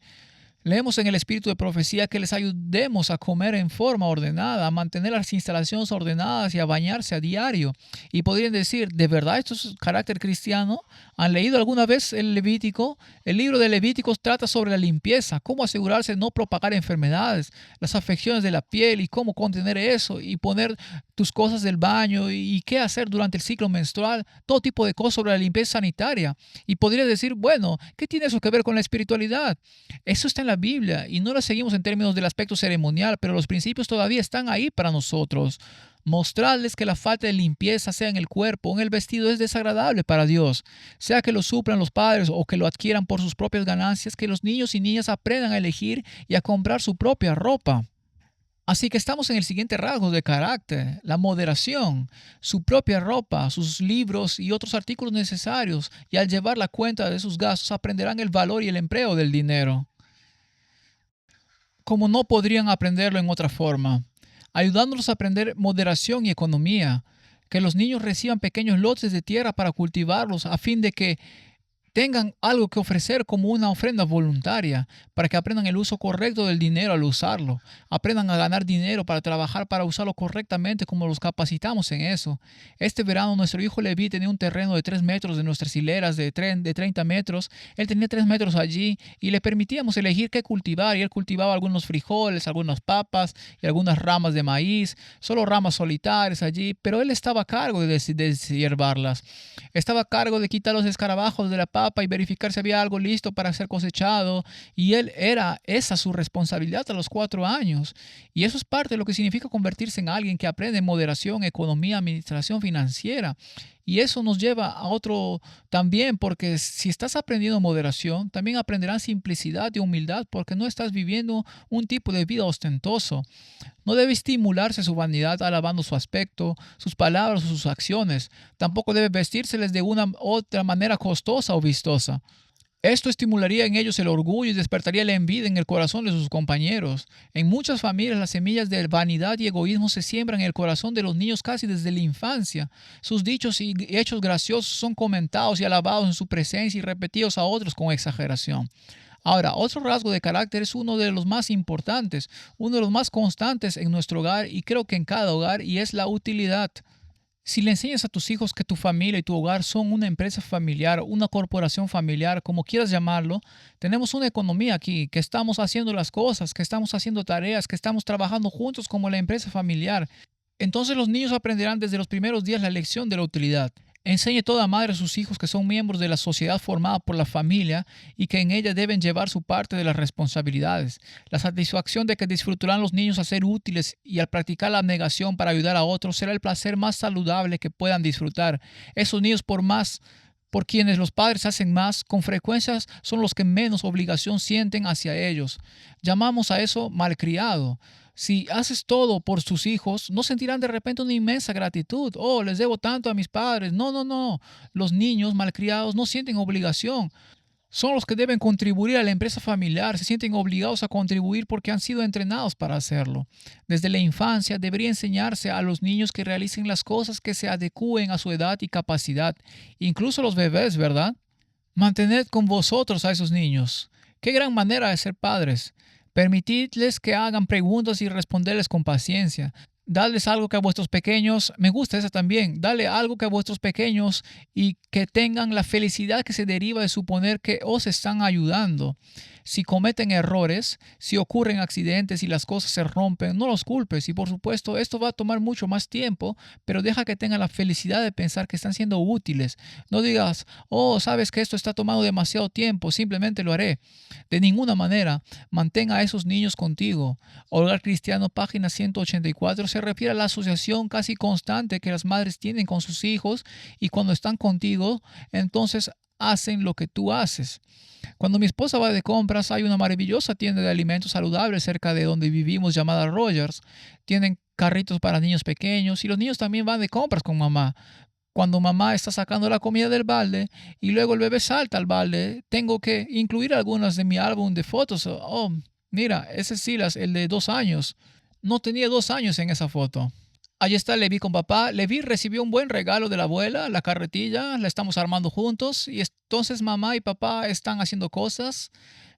Leemos en el espíritu de profecía que les ayudemos a comer en forma ordenada, a mantener las instalaciones ordenadas y a bañarse a diario. Y podrían decir, ¿de verdad esto es carácter cristiano? ¿Han leído alguna vez el Levítico? El libro de Levíticos trata sobre la limpieza, cómo asegurarse de no propagar enfermedades, las afecciones de la piel y cómo contener eso y poner tus cosas del baño y qué hacer durante el ciclo menstrual, todo tipo de cosas sobre la limpieza sanitaria. Y podrías decir, bueno, ¿qué tiene eso que ver con la espiritualidad? Eso está en la Biblia y no lo seguimos en términos del aspecto ceremonial, pero los principios todavía están ahí para nosotros. Mostrarles que la falta de limpieza, sea en el cuerpo o en el vestido, es desagradable para Dios. Sea que lo suplan los padres o que lo adquieran por sus propias ganancias, que los niños y niñas aprendan a elegir y a comprar su propia ropa. Así que estamos en el siguiente rasgo de carácter, la moderación, su propia ropa, sus libros y otros artículos necesarios, y al llevar la cuenta de sus gastos aprenderán el valor y el empleo del dinero, como no podrían aprenderlo en otra forma, ayudándolos a aprender moderación y economía, que los niños reciban pequeños lotes de tierra para cultivarlos a fin de que tengan algo que ofrecer como una ofrenda voluntaria, para que aprendan el uso correcto del dinero al usarlo, aprendan a ganar dinero para trabajar para usarlo correctamente como los capacitamos en eso. Este verano nuestro hijo Levi tenía un terreno de 3 metros de nuestras hileras de 30 metros. Él tenía 3 metros allí y le permitíamos elegir qué cultivar y él cultivaba algunos frijoles, algunas papas y algunas ramas de maíz, solo ramas solitarias allí, pero él estaba a cargo de deshiervarlas. Estaba a cargo de quitar los escarabajos de la papa y verificar si había algo listo para ser cosechado. Y él era esa su responsabilidad a los 4 años. Y eso es parte de lo que significa convertirse en alguien que aprende moderación, economía, administración financiera. Y eso nos lleva a otro también, porque si estás aprendiendo moderación, también aprenderán simplicidad y humildad, porque no estás viviendo un tipo de vida ostentoso. No debe estimularse su vanidad alabando su aspecto, sus palabras o sus acciones. Tampoco debe vestírseles de una otra manera costosa o vistosa. Esto estimularía en ellos el orgullo y despertaría la envidia en el corazón de sus compañeros. En muchas familias las semillas de vanidad y egoísmo se siembran en el corazón de los niños casi desde la infancia. Sus dichos y hechos graciosos son comentados y alabados en su presencia y repetidos a otros con exageración. Ahora, otro rasgo de carácter es uno de los más importantes, uno de los más constantes en nuestro hogar y creo que en cada hogar, y es la utilidad. Si le enseñas a tus hijos que tu familia y tu hogar son una empresa familiar, una corporación familiar, como quieras llamarlo, tenemos una economía aquí, que estamos haciendo las cosas, que estamos haciendo tareas, que estamos trabajando juntos como la empresa familiar. Entonces los niños aprenderán desde los primeros días la lección de la utilidad. Enseñe toda madre a sus hijos que son miembros de la sociedad formada por la familia y que en ella deben llevar su parte de las responsabilidades. La satisfacción de que disfrutarán los niños a ser útiles y al practicar la abnegación para ayudar a otros será el placer más saludable que puedan disfrutar. Esos niños por quienes los padres hacen más, con frecuencia son los que menos obligación sienten hacia ellos. Llamamos a eso malcriado. Si haces todo por tus hijos, no sentirán de repente una inmensa gratitud. Oh, les debo tanto a mis padres. No, no, no. Los niños malcriados no sienten obligación. Son los que deben contribuir a la empresa familiar. Se sienten obligados a contribuir porque han sido entrenados para hacerlo. Desde la infancia debería enseñarse a los niños que realicen las cosas que se adecúen a su edad y capacidad. Incluso los bebés, ¿verdad? Mantened con vosotros a esos niños. Qué gran manera de ser padres. Permitidles que hagan preguntas y responderles con paciencia. Darles algo que a vuestros pequeños, me gusta esa también, dale algo que a vuestros pequeños y que tengan la felicidad que se deriva de suponer que os están ayudando. Si cometen errores, si ocurren accidentes y las cosas se rompen, no los culpes. Y por supuesto, esto va a tomar mucho más tiempo, pero deja que tengan la felicidad de pensar que están siendo útiles. No digas, oh, sabes que esto está tomando demasiado tiempo, simplemente lo haré. De ninguna manera, mantenga a esos niños contigo. Hogar Cristiano, página 184, se refiere a la asociación casi constante que las madres tienen con sus hijos y cuando están contigo, entonces hacen lo que tú haces. Cuando mi esposa va de compras, hay una maravillosa tienda de alimentos saludables cerca de donde vivimos llamada Rogers. Tienen carritos para niños pequeños y los niños también van de compras con mamá. Cuando mamá está sacando la comida del balde y luego el bebé salta al balde, tengo que incluir algunas de mi álbum de fotos. Oh, mira, ese es Silas, el de 2 años. No tenía 2 años en esa foto. Allí está Levi con papá. Levi recibió un buen regalo de la abuela, la carretilla, la estamos armando juntos y entonces mamá y papá están haciendo cosas.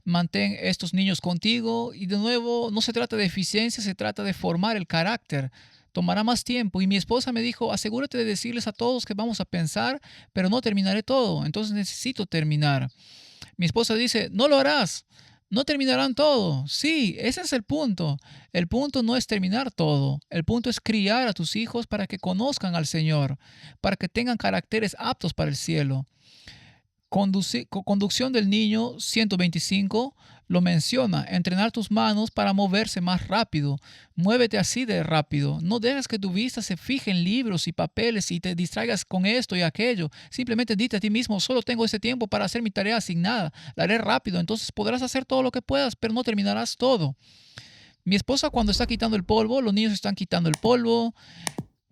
Mantén estos niños contigo y de nuevo no se trata de eficiencia, se trata de formar el carácter. Tomará más tiempo y mi esposa me dijo, asegúrate de decirles a todos que vamos a pensar, pero no terminaré todo, entonces necesito terminar. Mi esposa dice, no lo harás. No terminarán todo. Sí, ese es el punto. El punto no es terminar todo. El punto es criar a tus hijos para que conozcan al Señor, para que tengan caracteres aptos para el cielo. Conducción del niño 125 lo menciona, entrenar tus manos para moverse más rápido. Muévete así de rápido. No dejes que tu vista se fije en libros y papeles y te distraigas con esto y aquello. Simplemente dite a ti mismo, solo tengo este tiempo para hacer mi tarea asignada. La haré rápido, entonces podrás hacer todo lo que puedas, pero no terminarás todo. Mi esposa cuando está quitando el polvo, los niños están quitando el polvo.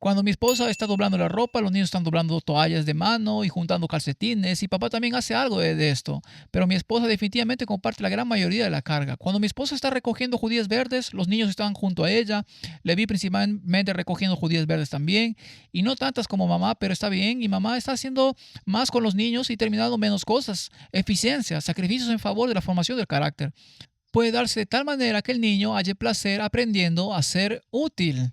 Cuando mi esposa está doblando la ropa, los niños están doblando toallas de mano y juntando calcetines, y papá también hace algo de esto. Pero mi esposa definitivamente comparte la gran mayoría de la carga. Cuando mi esposa está recogiendo judías verdes, los niños están junto a ella. Le vi principalmente recogiendo judías verdes también, y no tantas como mamá, pero está bien. Y mamá está haciendo más con los niños y terminando menos cosas. Eficiencia, sacrificios en favor de la formación del carácter. Puede darse de tal manera que el niño halle placer aprendiendo a ser útil.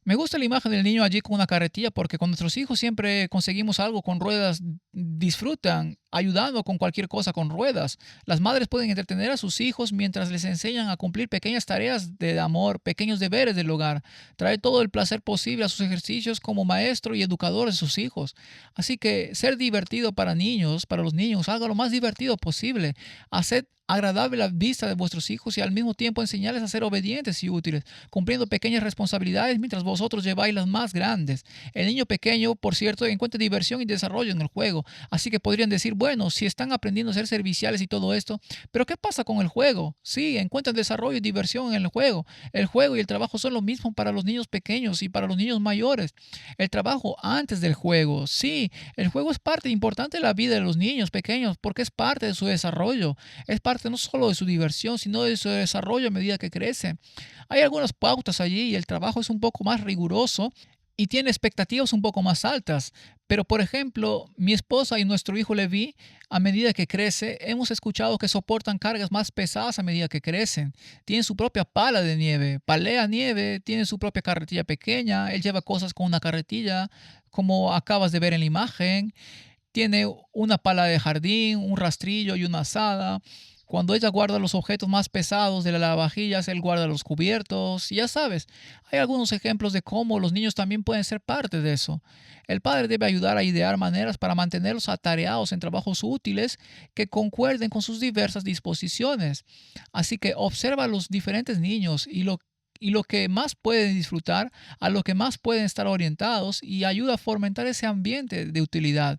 Me gusta la imagen del niño allí con una carretilla porque con nuestros hijos siempre conseguimos algo con ruedas, disfrutan ayudando con cualquier cosa con ruedas. Las madres pueden entretener a sus hijos mientras les enseñan a cumplir pequeñas tareas de amor, pequeños deberes del hogar. Trae todo el placer posible a sus ejercicios como maestro y educador de sus hijos. Así que ser divertido para niños, para los niños, haga lo más divertido posible. Haced agradable la vista de vuestros hijos y al mismo tiempo enseñarles a ser obedientes y útiles, cumpliendo pequeñas responsabilidades mientras vosotros lleváis las más grandes. El niño pequeño, por cierto, encuentra diversión y desarrollo en el juego, así que podrían decir, bueno, si están aprendiendo a ser serviciales y todo esto, pero ¿qué pasa con el juego? Sí, encuentran desarrollo y diversión en el juego. El juego y el trabajo son lo mismo para los niños pequeños y para los niños mayores. El trabajo antes del juego, sí, el juego es parte importante de la vida de los niños pequeños porque es parte de su desarrollo, es parte no solo de su diversión, sino de su desarrollo a medida que crece. Hay algunas pautas allí y el trabajo es un poco más riguroso y tiene expectativas un poco más altas. Pero, por ejemplo, mi esposa y nuestro hijo Levi, a medida que crece, hemos escuchado que soportan cargas más pesadas a medida que crecen. Tienen su propia pala de nieve, palea nieve, tienen su propia carretilla pequeña. Él lleva cosas con una carretilla, como acabas de ver en la imagen. Tiene una pala de jardín, un rastrillo y una azada. Cuando ella guarda los objetos más pesados de la lavavajillas, él guarda los cubiertos. Y ya sabes, hay algunos ejemplos de cómo los niños también pueden ser parte de eso. El padre debe ayudar a idear maneras para mantenerlos atareados en trabajos útiles que concuerden con sus diversas disposiciones. Así que observa a los diferentes niños y lo que más pueden disfrutar, a lo que más pueden estar orientados y ayuda a fomentar ese ambiente de utilidad.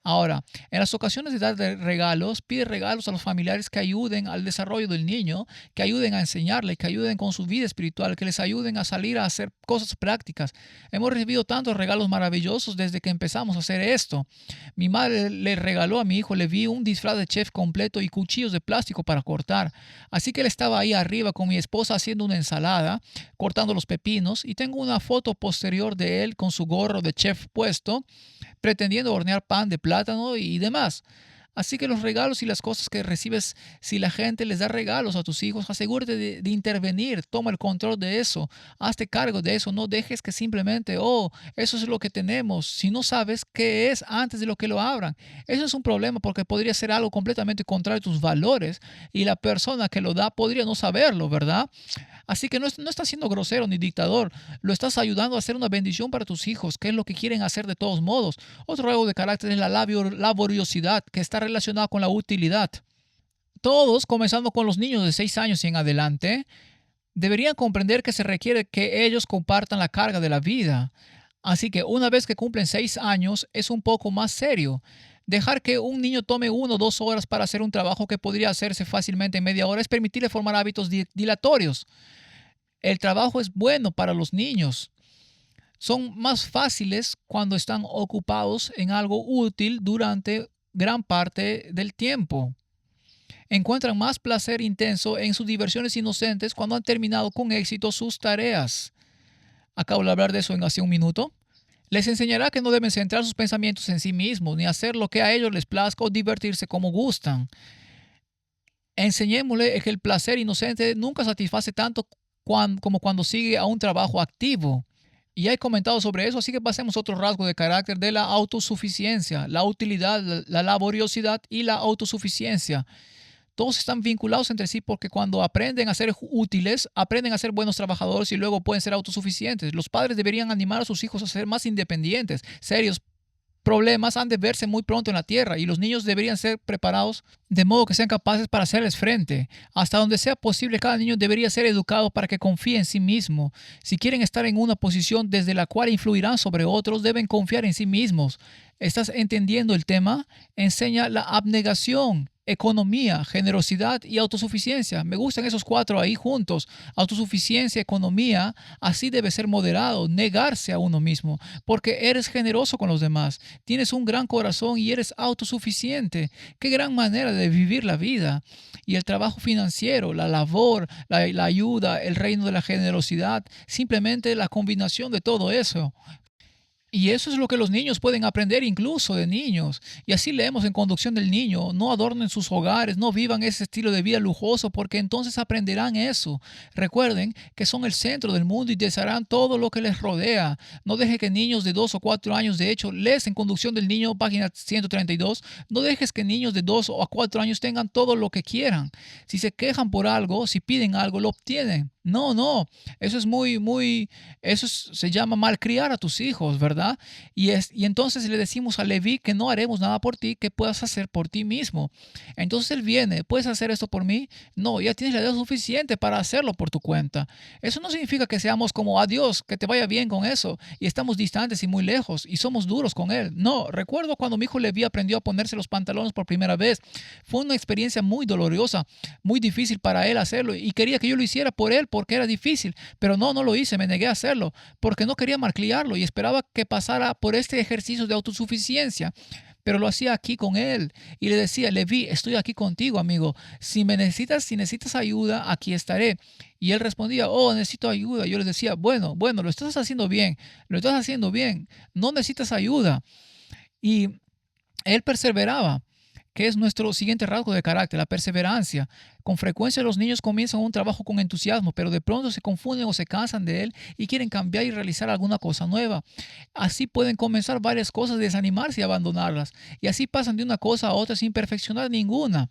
Ahora, en las ocasiones de dar regalos, pide regalos a los familiares que ayuden al desarrollo del niño, que ayuden a enseñarle, que ayuden con su vida espiritual, que les ayuden a salir a hacer cosas prácticas. Hemos recibido tantos regalos maravillosos desde que empezamos a hacer esto. Mi madre le regaló a mi hijo Levi un disfraz de chef completo y cuchillos de plástico para cortar. Así que él estaba ahí arriba con mi esposa haciendo una ensalada, cortando los pepinos, y tengo una foto posterior de él con su gorro de chef puesto, pretendiendo hornear pan de plátano y demás. Así que los regalos y las cosas que recibes, si la gente les da regalos a tus hijos, asegúrate de intervenir, toma el control de eso, hazte cargo de eso, no dejes que simplemente, oh, eso es lo que tenemos, si no sabes qué es antes de lo que lo abran. Eso es un problema porque podría ser algo completamente contrario a tus valores y la persona que lo da podría no saberlo, ¿verdad? Así que no estás siendo grosero ni dictador, lo estás ayudando a hacer una bendición para tus hijos, que es lo que quieren hacer de todos modos. Otro rasgo de carácter es la laboriosidad, que está relacionada con la utilidad. Todos, comenzando con los niños de 6 años y en adelante, deberían comprender que se requiere que ellos compartan la carga de la vida. Así que una vez que cumplen 6 años es un poco más serio. Dejar que un niño tome 1 o 2 horas para hacer un trabajo que podría hacerse fácilmente en media hora es permitirle formar hábitos dilatorios. El trabajo es bueno para los niños. Son más fáciles cuando están ocupados en algo útil durante gran parte del tiempo. Encuentran más placer intenso en sus diversiones inocentes cuando han terminado con éxito sus tareas. Acabo de hablar de eso en hace un minuto. Les enseñará que no deben centrar sus pensamientos en sí mismos, ni hacer lo que a ellos les plazca o divertirse como gustan. Enseñémosle que el placer inocente nunca satisface tanto como cuando sigue a un trabajo activo. Y he comentado sobre eso, así que pasemos a otro rasgo de carácter de la autosuficiencia, la utilidad, la laboriosidad y la autosuficiencia. Todos están vinculados entre sí porque cuando aprenden a ser útiles, aprenden a ser buenos trabajadores y luego pueden ser autosuficientes. Los padres deberían animar a sus hijos a ser más independientes. Serios problemas han de verse muy pronto en la tierra y los niños deberían ser preparados de modo que sean capaces para hacerles frente. Hasta donde sea posible, cada niño debería ser educado para que confíe en sí mismo. Si quieren estar en una posición desde la cual influirán sobre otros, deben confiar en sí mismos. ¿Estás entendiendo el tema? Enseña la abnegación, economía, generosidad y autosuficiencia. Me gustan esos cuatro ahí juntos. Autosuficiencia, economía, así debe ser moderado, negarse a uno mismo, porque eres generoso con los demás, tienes un gran corazón y eres autosuficiente. Qué gran manera de vivir la vida. Y el trabajo financiero, la labor, la ayuda, el reino de la generosidad, simplemente la combinación de todo eso. Y eso es lo que los niños pueden aprender incluso de niños. Y así leemos en Conducción del Niño, no adornen sus hogares, no vivan ese estilo de vida lujoso, porque entonces aprenderán eso. Recuerden que son el centro del mundo y desearán todo lo que les rodea. No deje que niños de 2 o 4 años, de hecho, lees en Conducción del Niño, página 132, no dejes que niños de 2 o 4 años tengan todo lo que quieran. Si se quejan por algo, si piden algo, lo obtienen. No, no, eso es se llama malcriar a tus hijos, ¿verdad? Y entonces le decimos a Leví que no haremos nada por ti que puedas hacer por ti mismo. Entonces él viene, ¿puedes hacer esto por mí? No, ya tienes la edad suficiente para hacerlo por tu cuenta. Eso no significa que seamos como, adiós, que te vaya bien con eso, y estamos distantes y muy lejos, y somos duros con él. No, recuerdo cuando mi hijo Leví aprendió a ponerse los pantalones por primera vez. Fue una experiencia muy dolorosa, muy difícil para él hacerlo, y quería que yo lo hiciera por él porque era difícil, pero no lo hice, me negué a hacerlo, porque no quería malcriarlo y esperaba que pasara por este ejercicio de autosuficiencia. Pero lo hacía aquí con él y le decía, Leví, estoy aquí contigo, amigo. Si necesitas ayuda, aquí estaré. Y él respondía, oh, necesito ayuda. Yo le decía, bueno, lo estás haciendo bien, lo estás haciendo bien. No necesitas ayuda. Y él perseveraba, que es nuestro siguiente rasgo de carácter, la perseverancia. Con frecuencia los niños comienzan un trabajo con entusiasmo, pero de pronto se confunden o se cansan de él y quieren cambiar y realizar alguna cosa nueva. Así pueden comenzar varias cosas, desanimarse y abandonarlas. Y así pasan de una cosa a otra sin perfeccionar ninguna.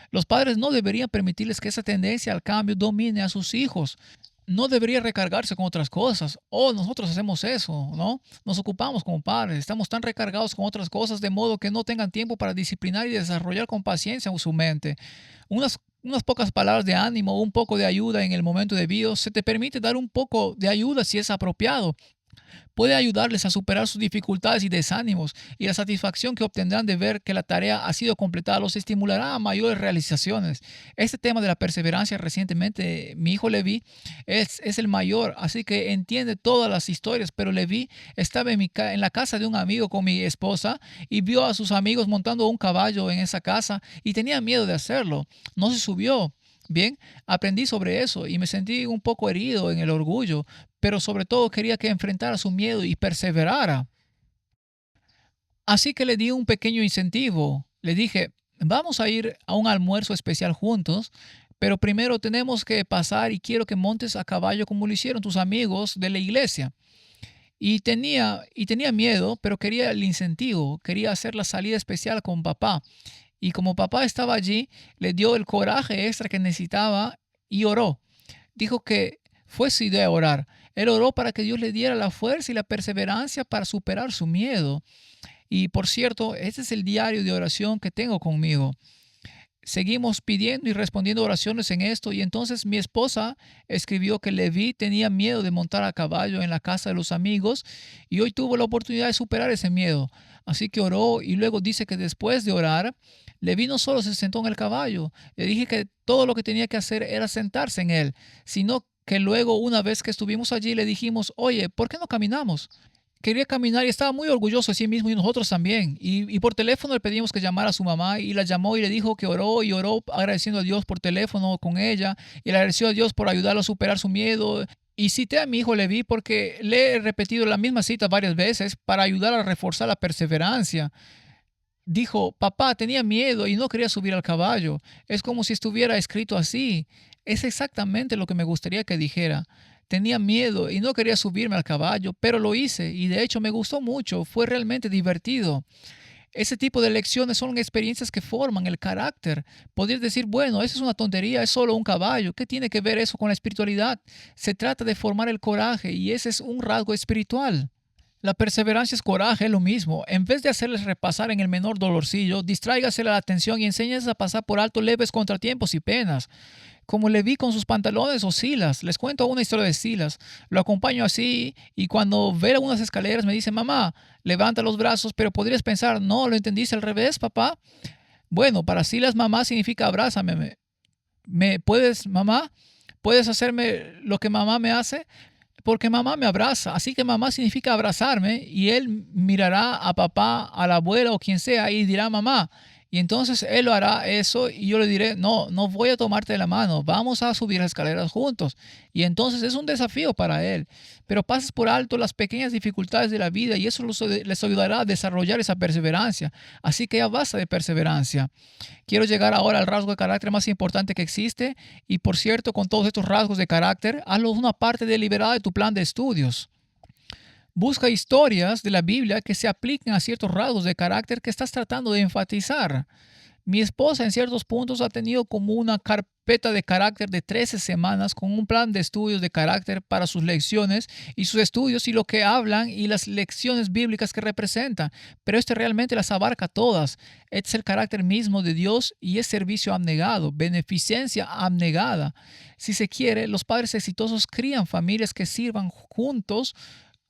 Los padres no deberían permitirles que esa tendencia al cambio domine a sus hijos. No debería recargarse con otras cosas. O nosotros hacemos eso, ¿no? Nos ocupamos como padres, estamos tan recargados con otras cosas de modo que no tengan tiempo para disciplinar y desarrollar con paciencia su mente. Unas pocas palabras de ánimo, un poco de ayuda en el momento debido, se te permite dar un poco de ayuda si es apropiado. Puede ayudarles a superar sus dificultades y desánimos, y la satisfacción que obtendrán de ver que la tarea ha sido completada los estimulará a mayores realizaciones. Este tema de la perseverancia recientemente, mi hijo Levi es el mayor, así que entiende todas las historias, pero Levi estaba en la casa de un amigo con mi esposa y vio a sus amigos montando un caballo en esa casa y tenía miedo de hacerlo. No se subió. Bien, aprendí sobre eso y me sentí un poco herido en el orgullo, pero sobre todo quería que enfrentara su miedo y perseverara. Así que le di un pequeño incentivo. Le dije, vamos a ir a un almuerzo especial juntos, pero primero tenemos que pasar y quiero que montes a caballo como lo hicieron tus amigos de la iglesia. Y tenía miedo, pero quería el incentivo, quería hacer la salida especial con papá. Y como papá estaba allí, le dio el coraje extra que necesitaba y oró. Dijo que fue su idea orar. Él oró para que Dios le diera la fuerza y la perseverancia para superar su miedo. Y por cierto, este es el diario de oración que tengo conmigo. Seguimos pidiendo y respondiendo oraciones en esto y entonces mi esposa escribió que Leví tenía miedo de montar a caballo en la casa de los amigos y hoy tuvo la oportunidad de superar ese miedo. Así que oró y luego dice que después de orar, Leví no solo se sentó en el caballo, le dije que todo lo que tenía que hacer era sentarse en él, sino que luego una vez que estuvimos allí le dijimos, oye, ¿por qué no caminamos? Quería caminar y estaba muy orgulloso de sí mismo y nosotros también. Y por teléfono le pedimos que llamara a su mamá y la llamó y le dijo que oró y oró agradeciendo a Dios por teléfono con ella y le agradeció a Dios por ayudarlo a superar su miedo. Y cité a mi hijo Levi porque le he repetido la misma cita varias veces para ayudar a reforzar la perseverancia. Dijo, papá, tenía miedo y no quería subir al caballo. Es como si estuviera escrito así. Es exactamente lo que me gustaría que dijera. Tenía miedo y no quería subirme al caballo, pero lo hice y de hecho me gustó mucho. Fue realmente divertido. Ese tipo de lecciones son experiencias que forman el carácter. Podrías decir, bueno, eso es una tontería, es solo un caballo. ¿Qué tiene que ver eso con la espiritualidad? Se trata de formar el coraje y ese es un rasgo espiritual. La perseverancia es coraje, es lo mismo. En vez de hacerles repasar en el menor dolorcillo, distráigase la atención y enséñales a pasar por alto leves contratiempos y penas. Como le vi con sus pantalones o Silas. Les cuento una historia de Silas. Lo acompaño así y cuando ve unas escaleras me dice, mamá, levanta los brazos, pero podrías pensar, no, lo entendiste al revés, papá. Bueno, para Silas, mamá significa abrázame. ¿Me puedes, mamá? ¿Puedes hacerme lo que mamá me hace? Porque mamá me abraza. Así que mamá significa abrazarme y él mirará a papá, a la abuela o quien sea y dirá mamá. Y entonces él lo hará eso y yo le diré, no, no voy a tomarte de la mano, vamos a subir las escaleras juntos. Y entonces es un desafío para él. Pero pasas por alto las pequeñas dificultades de la vida y eso les ayudará a desarrollar esa perseverancia. Así que ya basta de perseverancia. Quiero llegar ahora al rasgo de carácter más importante que existe y por cierto, con todos estos rasgos de carácter, hazlos una parte deliberada de tu plan de estudios. Busca historias de la Biblia que se apliquen a ciertos rasgos de carácter que estás tratando de enfatizar. Mi esposa en ciertos puntos ha tenido como una carpeta de carácter de 13 semanas con un plan de estudios de carácter para sus lecciones y sus estudios y lo que hablan y las lecciones bíblicas que representan. Pero este realmente las abarca todas. Este es el carácter mismo de Dios y es servicio abnegado, beneficencia abnegada. Si se quiere, los padres exitosos crían familias que sirvan juntos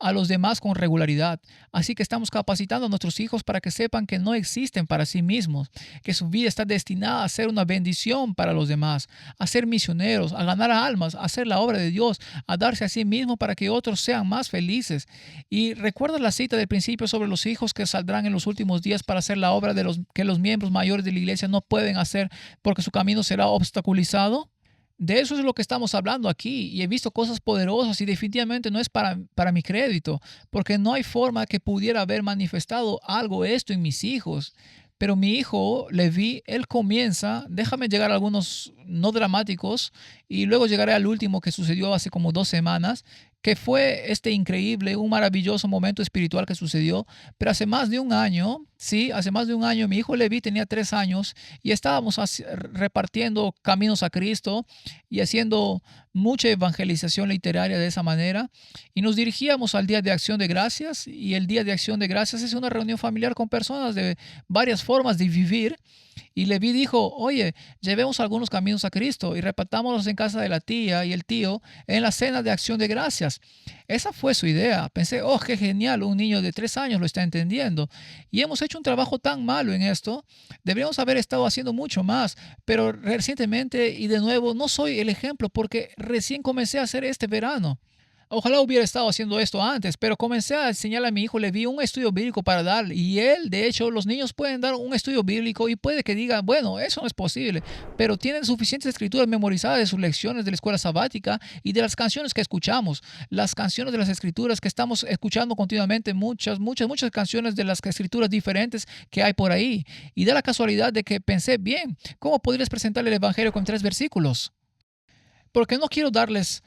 a los demás con regularidad. Así que estamos capacitando a nuestros hijos para que sepan que no existen para sí mismos, que su vida está destinada a ser una bendición para los demás, a ser misioneros, a ganar almas, a hacer la obra de Dios, a darse a sí mismo para que otros sean más felices. Y recuerda la cita del principio sobre los hijos que saldrán en los últimos días para hacer la obra de los que los miembros mayores de la iglesia no pueden hacer porque su camino será obstaculizado. De eso es lo que estamos hablando aquí y he visto cosas poderosas y definitivamente no es para mi crédito, porque no hay forma que pudiera haber manifestado algo esto en mis hijos. Pero mi hijo Levi, él comienza, déjame llegar a algunos no dramáticos y luego llegaré al último que sucedió hace como 2 semanas, que fue este increíble, un maravilloso momento espiritual que sucedió. Pero hace más de un año, sí, hace más de un año, mi hijo Levi tenía 3 años y estábamos repartiendo caminos a Cristo y haciendo mucha evangelización literaria de esa manera. Y nos dirigíamos al Día de Acción de Gracias y el Día de Acción de Gracias es una reunión familiar con personas de varias formas de vivir. Y Leví dijo, oye, llevemos algunos caminos a Cristo y repartámoslos en casa de la tía y el tío en la cena de acción de gracias. Esa fue su idea. Pensé, oh, qué genial, un niño de 3 años lo está entendiendo. Y hemos hecho un trabajo tan malo en esto. Deberíamos haber estado haciendo mucho más. Pero recientemente, y de nuevo, no soy el ejemplo porque recién comencé a hacer este verano. Ojalá hubiera estado haciendo esto antes, pero comencé a enseñarle a mi hijo Leví un estudio bíblico para dar. Y él, de hecho, los niños pueden dar un estudio bíblico y puede que digan, bueno, eso no es posible, pero tienen suficientes escrituras memorizadas de sus lecciones de la escuela sabática y de las canciones que escuchamos. Las canciones de las escrituras que estamos escuchando continuamente, muchas canciones de las escrituras diferentes que hay por ahí. Y da la casualidad de que pensé, bien, ¿cómo podrías presentarle el Evangelio con 3 versículos? Porque no quiero darles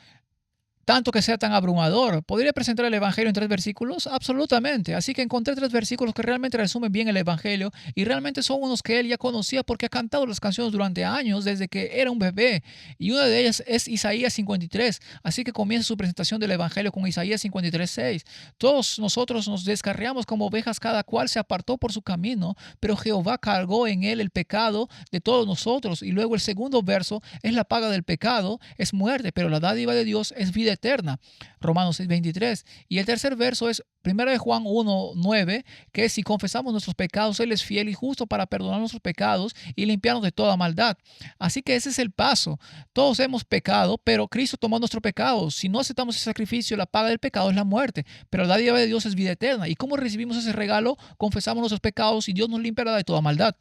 tanto que sea tan abrumador. ¿Podría presentar el Evangelio en 3 versículos? Absolutamente. Así que encontré 3 versículos que realmente resumen bien el Evangelio y realmente son unos que él ya conocía porque ha cantado las canciones durante años desde que era un bebé. Y una de ellas es Isaías 53. Así que comienza su presentación del Evangelio con Isaías 53:6. Todos nosotros nos descarriamos como ovejas, cada cual se apartó por su camino, pero Jehová cargó en él el pecado de todos nosotros. Y luego el segundo verso es la paga del pecado, es muerte, pero la dádiva de Dios es vida eterna. Romanos 6:23. Y el tercer verso es 1 Juan 1:9, que es: si confesamos nuestros pecados, Él es fiel y justo para perdonar nuestros pecados y limpiarnos de toda maldad. Así que ese es el paso. Todos hemos pecado, pero Cristo tomó nuestro pecado. Si no aceptamos ese sacrificio, la paga del pecado es la muerte, pero la dádiva de Dios es vida eterna. ¿Y cómo recibimos ese regalo? Confesamos nuestros pecados y Dios nos limpiará de toda maldad.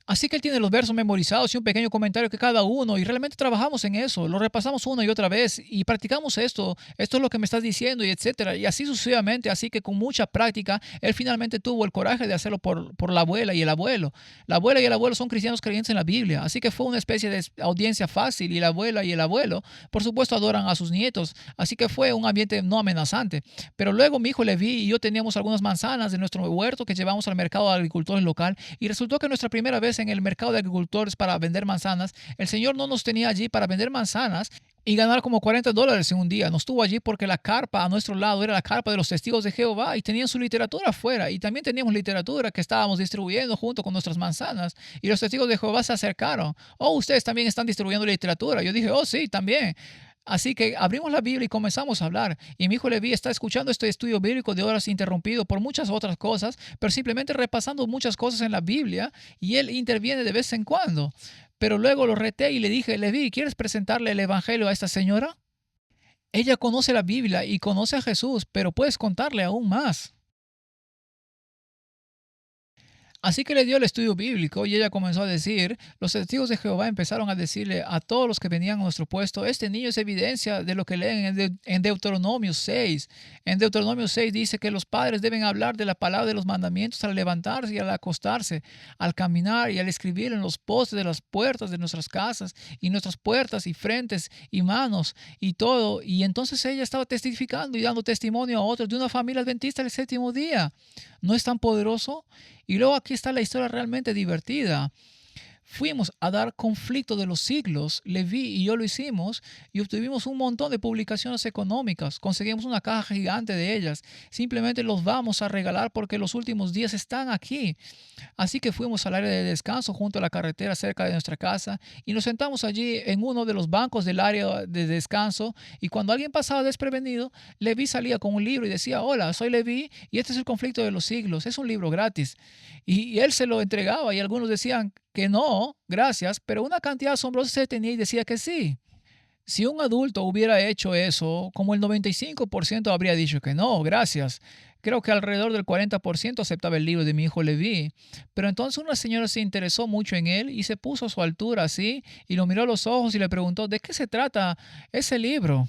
Así que él tiene los versos memorizados y un pequeño comentario que cada uno, y realmente trabajamos en eso, lo repasamos una y otra vez y practicamos esto es lo que me estás diciendo y etcétera, y así sucesivamente. Así que con mucha práctica, él finalmente tuvo el coraje de hacerlo por la abuela y el abuelo. La abuela y el abuelo son cristianos creyentes en la Biblia, así que fue una especie de audiencia fácil, y la abuela y el abuelo, por supuesto, adoran a sus nietos, así que fue un ambiente no amenazante. Pero luego mi hijo Leví y yo teníamos algunas manzanas de nuestro huerto que llevamos al mercado de agricultores local, y resultó que nuestra primera vez en el mercado de agricultores para vender manzanas, el Señor no nos tenía allí para vender manzanas y ganar como $40 en un día. Nos tuvo allí porque la carpa a nuestro lado era la carpa de los testigos de Jehová y tenían su literatura afuera, y también teníamos literatura que estábamos distribuyendo junto con nuestras manzanas, y los testigos de Jehová se acercaron. Oh, ustedes también están distribuyendo literatura. Yo dije, oh sí, también. Así que abrimos la Biblia y comenzamos a hablar. Y mi hijo Leví está escuchando este estudio bíblico de horas interrumpido por muchas otras cosas, pero simplemente repasando muchas cosas en la Biblia, y él interviene de vez en cuando. Pero luego lo reté y le dije, Leví, ¿quieres presentarle el Evangelio a esta señora? Ella conoce la Biblia y conoce a Jesús, pero puedes contarle aún más. Así que le dio el estudio bíblico y ella comenzó a decir, los testigos de Jehová empezaron a decirle a todos los que venían a nuestro puesto, este niño es evidencia de lo que leen en Deuteronomio 6. En Deuteronomio 6 dice que los padres deben hablar de la palabra de los mandamientos al levantarse y al acostarse, al caminar y al escribir en los postes de las puertas de nuestras casas y nuestras puertas y frentes y manos y todo. Y entonces ella estaba testificando y dando testimonio a otros de una familia adventista del séptimo día. ¿No es tan poderoso? Y luego aquí está la historia realmente divertida. Fuimos a dar Conflicto de los Siglos, Leví y yo lo hicimos, y obtuvimos un montón de publicaciones económicas. Conseguimos una caja gigante de ellas. Simplemente los vamos a regalar porque los últimos días están aquí. Así que fuimos al área de descanso junto a la carretera cerca de nuestra casa y nos sentamos allí en uno de los bancos del área de descanso, y cuando alguien pasaba desprevenido, Leví salía con un libro y decía, hola, soy Leví y este es el Conflicto de los Siglos, es un libro gratis. Y él se lo entregaba y algunos decían que no, gracias, pero una cantidad asombrosa se tenía y decía que sí. Si un adulto hubiera hecho eso, como el 95% habría dicho que no, gracias. Creo que alrededor del 40% aceptaba el libro de mi hijo Leví. Pero entonces una señora se interesó mucho en él y se puso a su altura así y lo miró a los ojos y le preguntó, ¿de qué se trata ese libro?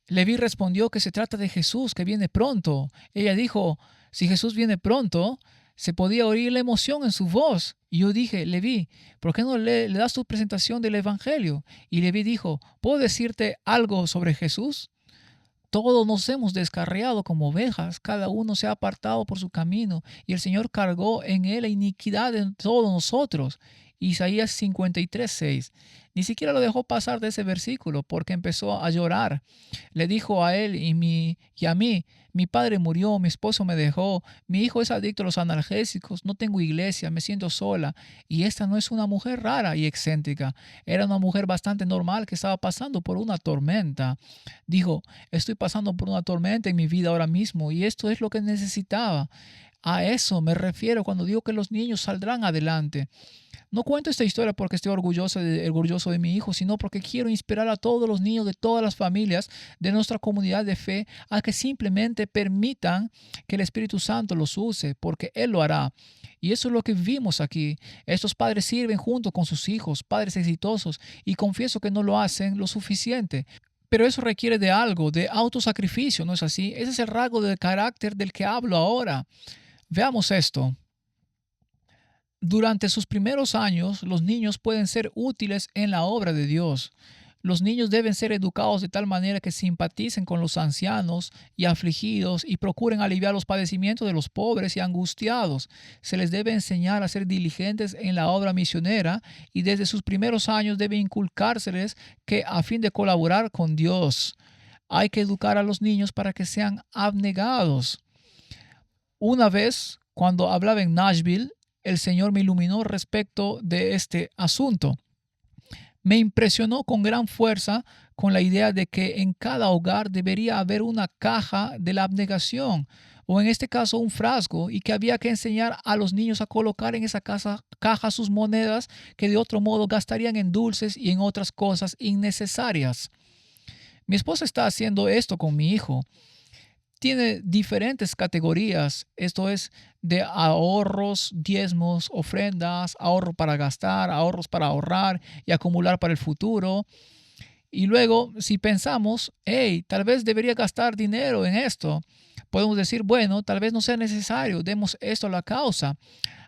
Leví respondió que se trata de Jesús, que viene pronto. Ella dijo, si Jesús viene pronto, se podía oír la emoción en su voz. Y yo dije, Leví, ¿por qué no le das tu presentación del Evangelio? Y Leví dijo, ¿puedo decirte algo sobre Jesús? Todos nos hemos descarriado como ovejas, cada uno se ha apartado por su camino, y el Señor cargó en él la iniquidad de todos nosotros. Isaías 53:6. Ni siquiera lo dejó pasar de ese versículo porque empezó a llorar. Le dijo a él y a mí, mi padre murió, mi esposo me dejó, mi hijo es adicto a los analgésicos, no tengo iglesia, me siento sola. Y esta no es una mujer rara y excéntrica, era una mujer bastante normal que estaba pasando por una tormenta. Dijo, estoy pasando por una tormenta en mi vida ahora mismo y esto es lo que necesitaba. A eso me refiero cuando digo que los niños saldrán adelante. No cuento esta historia porque estoy orgulloso de mi hijo, sino porque quiero inspirar a todos los niños de todas las familias de nuestra comunidad de fe a que simplemente permitan que el Espíritu Santo los use, porque Él lo hará. Y eso es lo que vimos aquí. Estos padres sirven junto con sus hijos, padres exitosos, y confieso que no lo hacen lo suficiente. Pero eso requiere de algo, de autosacrificio, ¿no es así? Ese es el rasgo de carácter del que hablo ahora. Veamos esto. Durante sus primeros años, los niños pueden ser útiles en la obra de Dios. Los niños deben ser educados de tal manera que simpaticen con los ancianos y afligidos y procuren aliviar los padecimientos de los pobres y angustiados. Se les debe enseñar a ser diligentes en la obra misionera y desde sus primeros años debe inculcárseles que a fin de colaborar con Dios, hay que educar a los niños para que sean abnegados. Una vez, cuando hablaba en Nashville, el Señor me iluminó respecto de este asunto. Me impresionó con gran fuerza con la idea de que en cada hogar debería haber una caja de la abnegación, o en este caso un frasco, y que había que enseñar a los niños a colocar en esa caja sus monedas que de otro modo gastarían en dulces y en otras cosas innecesarias. Mi esposa está haciendo esto con mi hijo. Tiene diferentes categorías, esto es de ahorros, diezmos, ofrendas, ahorro para gastar, ahorros para ahorrar y acumular para el futuro. Y luego, si pensamos, hey, tal vez debería gastar dinero en esto, podemos decir, bueno, tal vez no sea necesario, demos esto a la causa.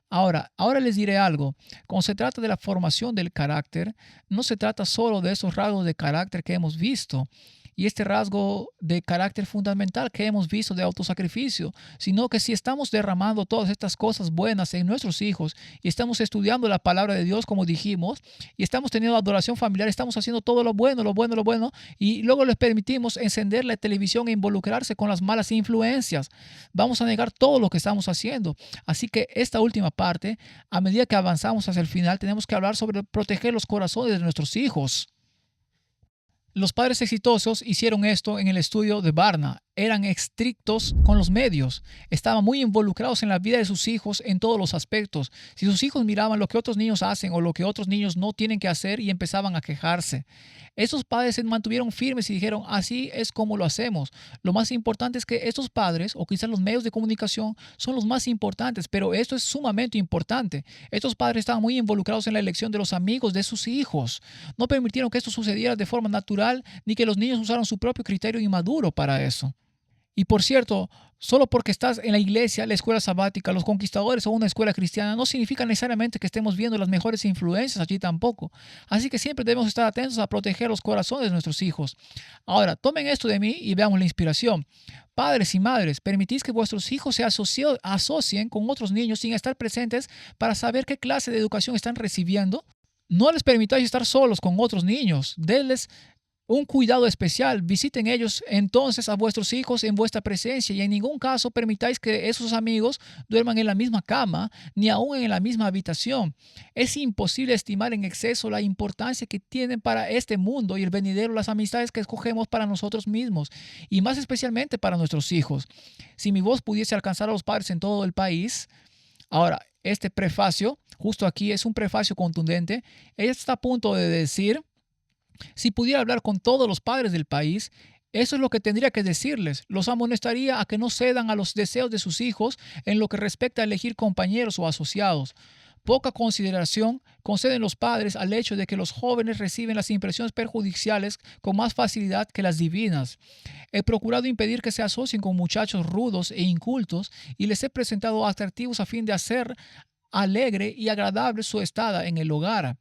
Ahora les diré algo. Cuando se trata de la formación del carácter, no se trata solo de esos rasgos de carácter que hemos visto y este rasgo de carácter fundamental que hemos visto de autosacrificio, sino que si estamos derramando todas estas cosas buenas en nuestros hijos y estamos estudiando la palabra de Dios como dijimos y estamos teniendo adoración familiar, estamos haciendo todo lo bueno, lo bueno, lo bueno y luego les permitimos encender la televisión e involucrarse con las malas influencias, vamos a negar todo lo que estamos haciendo. Así que esta última parte, a medida que avanzamos hacia el final, tenemos que hablar sobre proteger los corazones de nuestros hijos. Los padres exitosos hicieron esto en el estudio de Barna. Eran estrictos con los medios. Estaban muy involucrados en la vida de sus hijos en todos los aspectos. Si sus hijos miraban lo que otros niños hacen o lo que otros niños no tienen que hacer y empezaban a quejarse. Esos padres se mantuvieron firmes y dijeron, así es como lo hacemos. Lo más importante es que estos padres, o quizás los medios de comunicación, son los más importantes, pero esto es sumamente importante. Estos padres estaban muy involucrados en la elección de los amigos de sus hijos. No permitieron que esto sucediera de forma natural ni que los niños usaran su propio criterio inmaduro para eso. Y por cierto, solo porque estás en la iglesia, la escuela sabática, los conquistadores o una escuela cristiana, no significa necesariamente que estemos viendo las mejores influencias allí tampoco. Así que siempre debemos estar atentos a proteger los corazones de nuestros hijos. Ahora, tomen esto de mí y veamos la inspiración. Padres y madres, permitís que vuestros hijos se asocien con otros niños sin estar presentes para saber qué clase de educación están recibiendo. No les permitáis estar solos con otros niños. Denles un cuidado especial. Visiten ellos entonces a vuestros hijos en vuestra presencia y en ningún caso permitáis que esos amigos duerman en la misma cama ni aún en la misma habitación. Es imposible estimar en exceso la importancia que tienen para este mundo y el venidero las amistades que escogemos para nosotros mismos y más especialmente para nuestros hijos. Si mi voz pudiese alcanzar a los padres en todo el país. Ahora, este prefacio, justo aquí es un prefacio contundente. Ella está a punto de decir, si pudiera hablar con todos los padres del país, eso es lo que tendría que decirles. Los amonestaría a que no cedan a los deseos de sus hijos en lo que respecta a elegir compañeros o asociados. Poca consideración conceden los padres al hecho de que los jóvenes reciben las impresiones perjudiciales con más facilidad que las divinas. He procurado impedir que se asocien con muchachos rudos e incultos y les he presentado atractivos a fin de hacer alegre y agradable su estada en el hogar.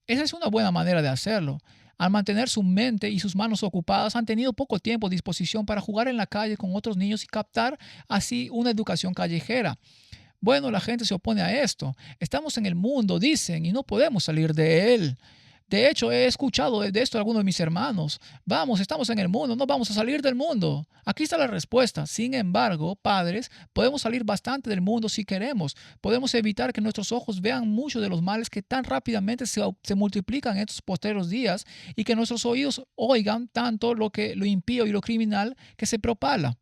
Esa es una buena manera de hacerlo. Al mantener su mente y sus manos ocupadas, han tenido poco tiempo a disposición para jugar en la calle con otros niños y captar así una educación callejera. Bueno, la gente se opone a esto. Estamos en el mundo, dicen, y no podemos salir de él. De hecho, he escuchado de esto a algunos de mis hermanos. Vamos, estamos en el mundo, no vamos a salir del mundo. Aquí está la respuesta. Sin embargo, padres, podemos salir bastante del mundo si queremos. Podemos evitar que nuestros ojos vean muchos de los males que tan rápidamente se multiplican en estos postreros días y que nuestros oídos oigan tanto lo impío y lo criminal que se propala.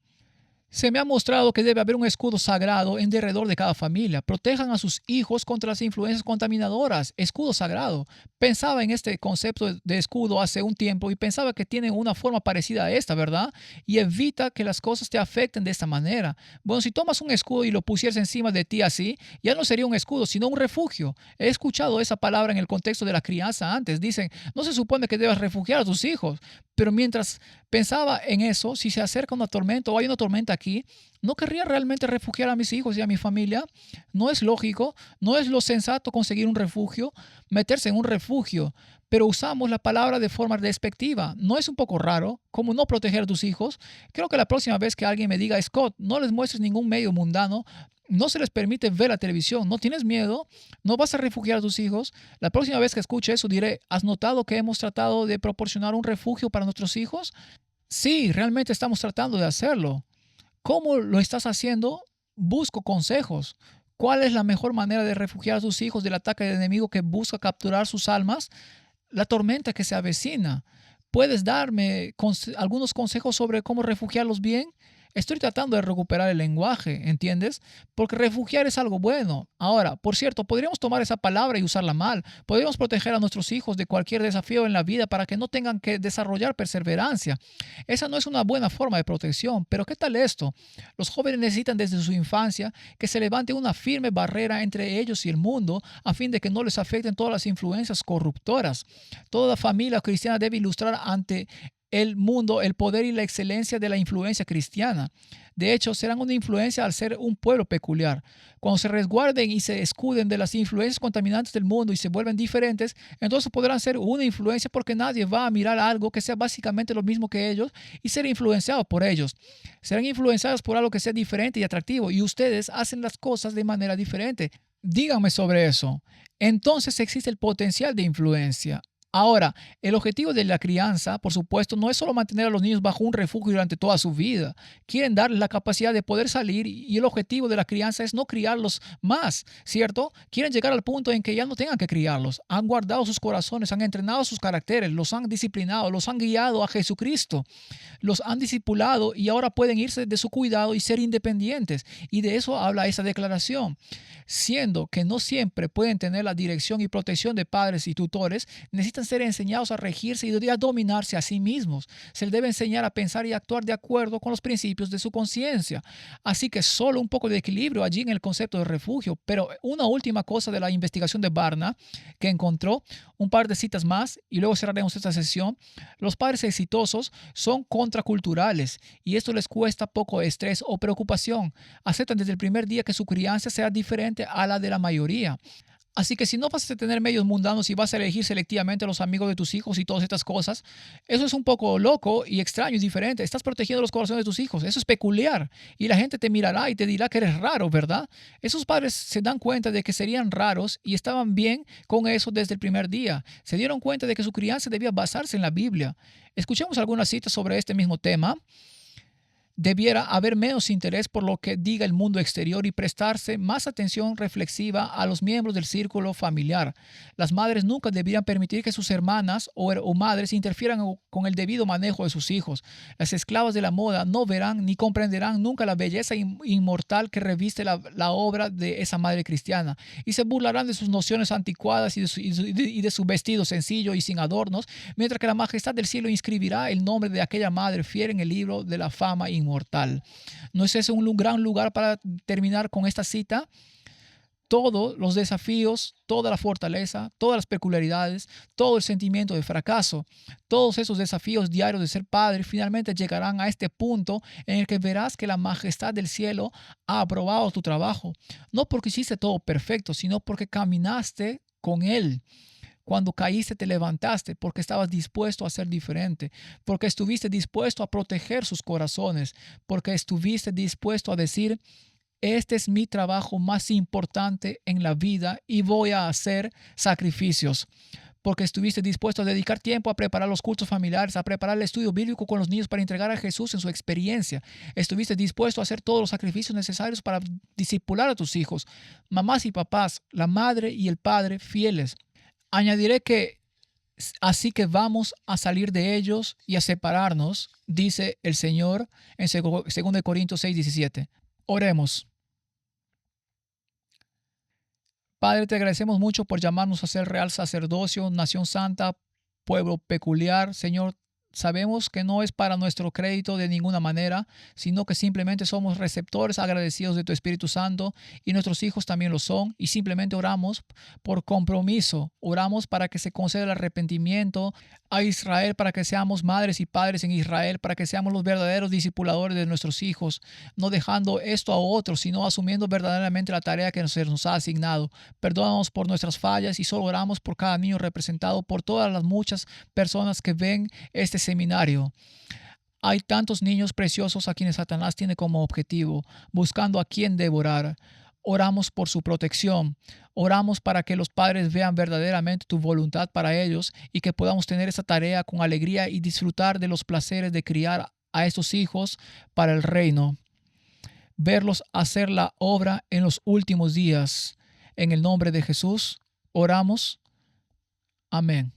Se me ha mostrado que debe haber un escudo sagrado en derredor de cada familia. Protejan a sus hijos contra las influencias contaminadoras. Escudo sagrado. Pensaba en este concepto de escudo hace un tiempo y pensaba que tiene una forma parecida a esta, ¿verdad? Y evita que las cosas te afecten de esta manera. Bueno, si tomas un escudo y lo pusieras encima de ti así, ya no sería un escudo, sino un refugio. He escuchado esa palabra en el contexto de la crianza antes. Dicen, no se supone que debas refugiar a tus hijos, pero mientras pensaba en eso, si se acerca una tormenta o hay una tormenta aquí, no querría realmente refugiar a mis hijos y a mi familia. No es lógico, no es lo sensato conseguir un refugio, meterse en un refugio, pero usamos la palabra de forma despectiva. ¿No es un poco raro? ¿Cómo no proteger a tus hijos? Creo que la próxima vez que alguien me diga, Scott, no les muestres ningún medio mundano, no se les permite ver la televisión, ¿no tienes miedo? ¿No vas a refugiar a tus hijos? La próxima vez que escuche eso diré, ¿has notado que hemos tratado de proporcionar un refugio para nuestros hijos? Sí, realmente estamos tratando de hacerlo. ¿Cómo lo estás haciendo? Busco consejos. ¿Cuál es la mejor manera de refugiar a tus hijos del ataque del enemigo que busca capturar sus almas? La tormenta que se avecina. ¿Puedes darme algunos consejos sobre cómo refugiarlos bien? Estoy tratando de recuperar el lenguaje, ¿entiendes? Porque refugiar es algo bueno. Ahora, por cierto, podríamos tomar esa palabra y usarla mal. Podríamos proteger a nuestros hijos de cualquier desafío en la vida para que no tengan que desarrollar perseverancia. Esa no es una buena forma de protección, pero ¿qué tal esto? Los jóvenes necesitan desde su infancia que se levante una firme barrera entre ellos y el mundo a fin de que no les afecten todas las influencias corruptoras. Toda familia cristiana debe ilustrar ante el mundo el poder y la excelencia de la influencia cristiana. De hecho, serán una influencia al ser un pueblo peculiar. Cuando se resguarden y se escuden de las influencias contaminantes del mundo y se vuelven diferentes, entonces podrán ser una influencia porque nadie va a mirar algo que sea básicamente lo mismo que ellos y ser influenciado por ellos. Serán influenciados por algo que sea diferente y atractivo y ustedes hacen las cosas de manera diferente. Díganme sobre eso. Entonces existe el potencial de influencia. Ahora, el objetivo de la crianza, por supuesto, no es solo mantener a los niños bajo un refugio durante toda su vida. Quieren darles la capacidad de poder salir y el objetivo de la crianza es no criarlos más, ¿cierto? Quieren llegar al punto en que ya no tengan que criarlos. Han guardado sus corazones, han entrenado sus caracteres, los han disciplinado, los han guiado a Jesucristo, los han discipulado y ahora pueden irse de su cuidado y ser independientes. Y de eso habla esa declaración. Siendo que no siempre pueden tener la dirección y protección de padres y tutores, necesitan ser enseñados a regirse y a dominarse a sí mismos. Se les debe enseñar a pensar y actuar de acuerdo con los principios de su conciencia. Así que solo un poco de equilibrio allí en el concepto de refugio. Pero una última cosa de la investigación de Barna que encontró, un par de citas más y luego cerraremos esta sesión. Los padres exitosos son contraculturales y esto les cuesta poco estrés o preocupación. Aceptan desde el primer día que su crianza será diferente a la de la mayoría. Así que si no vas a tener medios mundanos y vas a elegir selectivamente a los amigos de tus hijos y todas estas cosas, eso es un poco loco y extraño y diferente. Estás protegiendo los corazones de tus hijos. Eso es peculiar. Y la gente te mirará y te dirá que eres raro, ¿verdad? Esos padres se dan cuenta de que serían raros y estaban bien con eso desde el primer día. Se dieron cuenta de que su crianza debía basarse en la Biblia. Escuchemos algunas citas sobre este mismo tema. Debiera haber menos interés por lo que diga el mundo exterior y prestarse más atención reflexiva a los miembros del círculo familiar. Las madres nunca deberían permitir que sus hermanas o madres interfieran con el debido manejo de sus hijos. Las esclavas de la moda no verán ni comprenderán nunca la belleza inmortal que reviste la obra de esa madre cristiana y se burlarán de sus nociones anticuadas y de su vestido sencillo y sin adornos, mientras que la majestad del cielo inscribirá el nombre de aquella madre fiel en el libro de la fama inmortal. ¿No es ese un gran lugar para terminar con esta cita? Todos los desafíos, toda la fortaleza, todas las peculiaridades, todo el sentimiento de fracaso, todos esos desafíos diarios de ser padre finalmente llegarán a este punto en el que verás que la majestad del cielo ha aprobado tu trabajo, no porque hiciste todo perfecto, sino porque caminaste con Él. Cuando caíste te levantaste porque estabas dispuesto a ser diferente, porque estuviste dispuesto a proteger sus corazones, porque estuviste dispuesto a decir, este es mi trabajo más importante en la vida y voy a hacer sacrificios. Porque estuviste dispuesto a dedicar tiempo a preparar los cultos familiares, a preparar el estudio bíblico con los niños para entregar a Jesús en su experiencia. Estuviste dispuesto a hacer todos los sacrificios necesarios para discipular a tus hijos. Mamás y papás, la madre y el padre fieles. Añadiré que Así que vamos a salir de ellos y a separarnos, dice el Señor en 2 Corintios 6:17. Oremos. Padre, te agradecemos mucho por llamarnos a ser real sacerdocio, nación santa, pueblo peculiar. Señor, sabemos que no es para nuestro crédito de ninguna manera, sino que simplemente somos receptores agradecidos de tu Espíritu Santo y nuestros hijos también lo son. Y simplemente oramos por compromiso, oramos para que se conceda el arrepentimiento a Israel, para que seamos madres y padres en Israel, para que seamos los verdaderos discipuladores de nuestros hijos, no dejando esto a otros, sino asumiendo verdaderamente la tarea que se nos ha asignado. Perdónanos por nuestras fallas y solo oramos por cada niño representado, por todas las muchas personas que ven este seminario. Hay tantos niños preciosos a quienes Satanás tiene como objetivo, buscando a quien devorar. Oramos por su protección. Oramos para que los padres vean verdaderamente tu voluntad para ellos y que podamos tener esa tarea con alegría y disfrutar de los placeres de criar a estos hijos para el reino. Verlos hacer la obra en los últimos días. En el nombre de Jesús, oramos. Amén.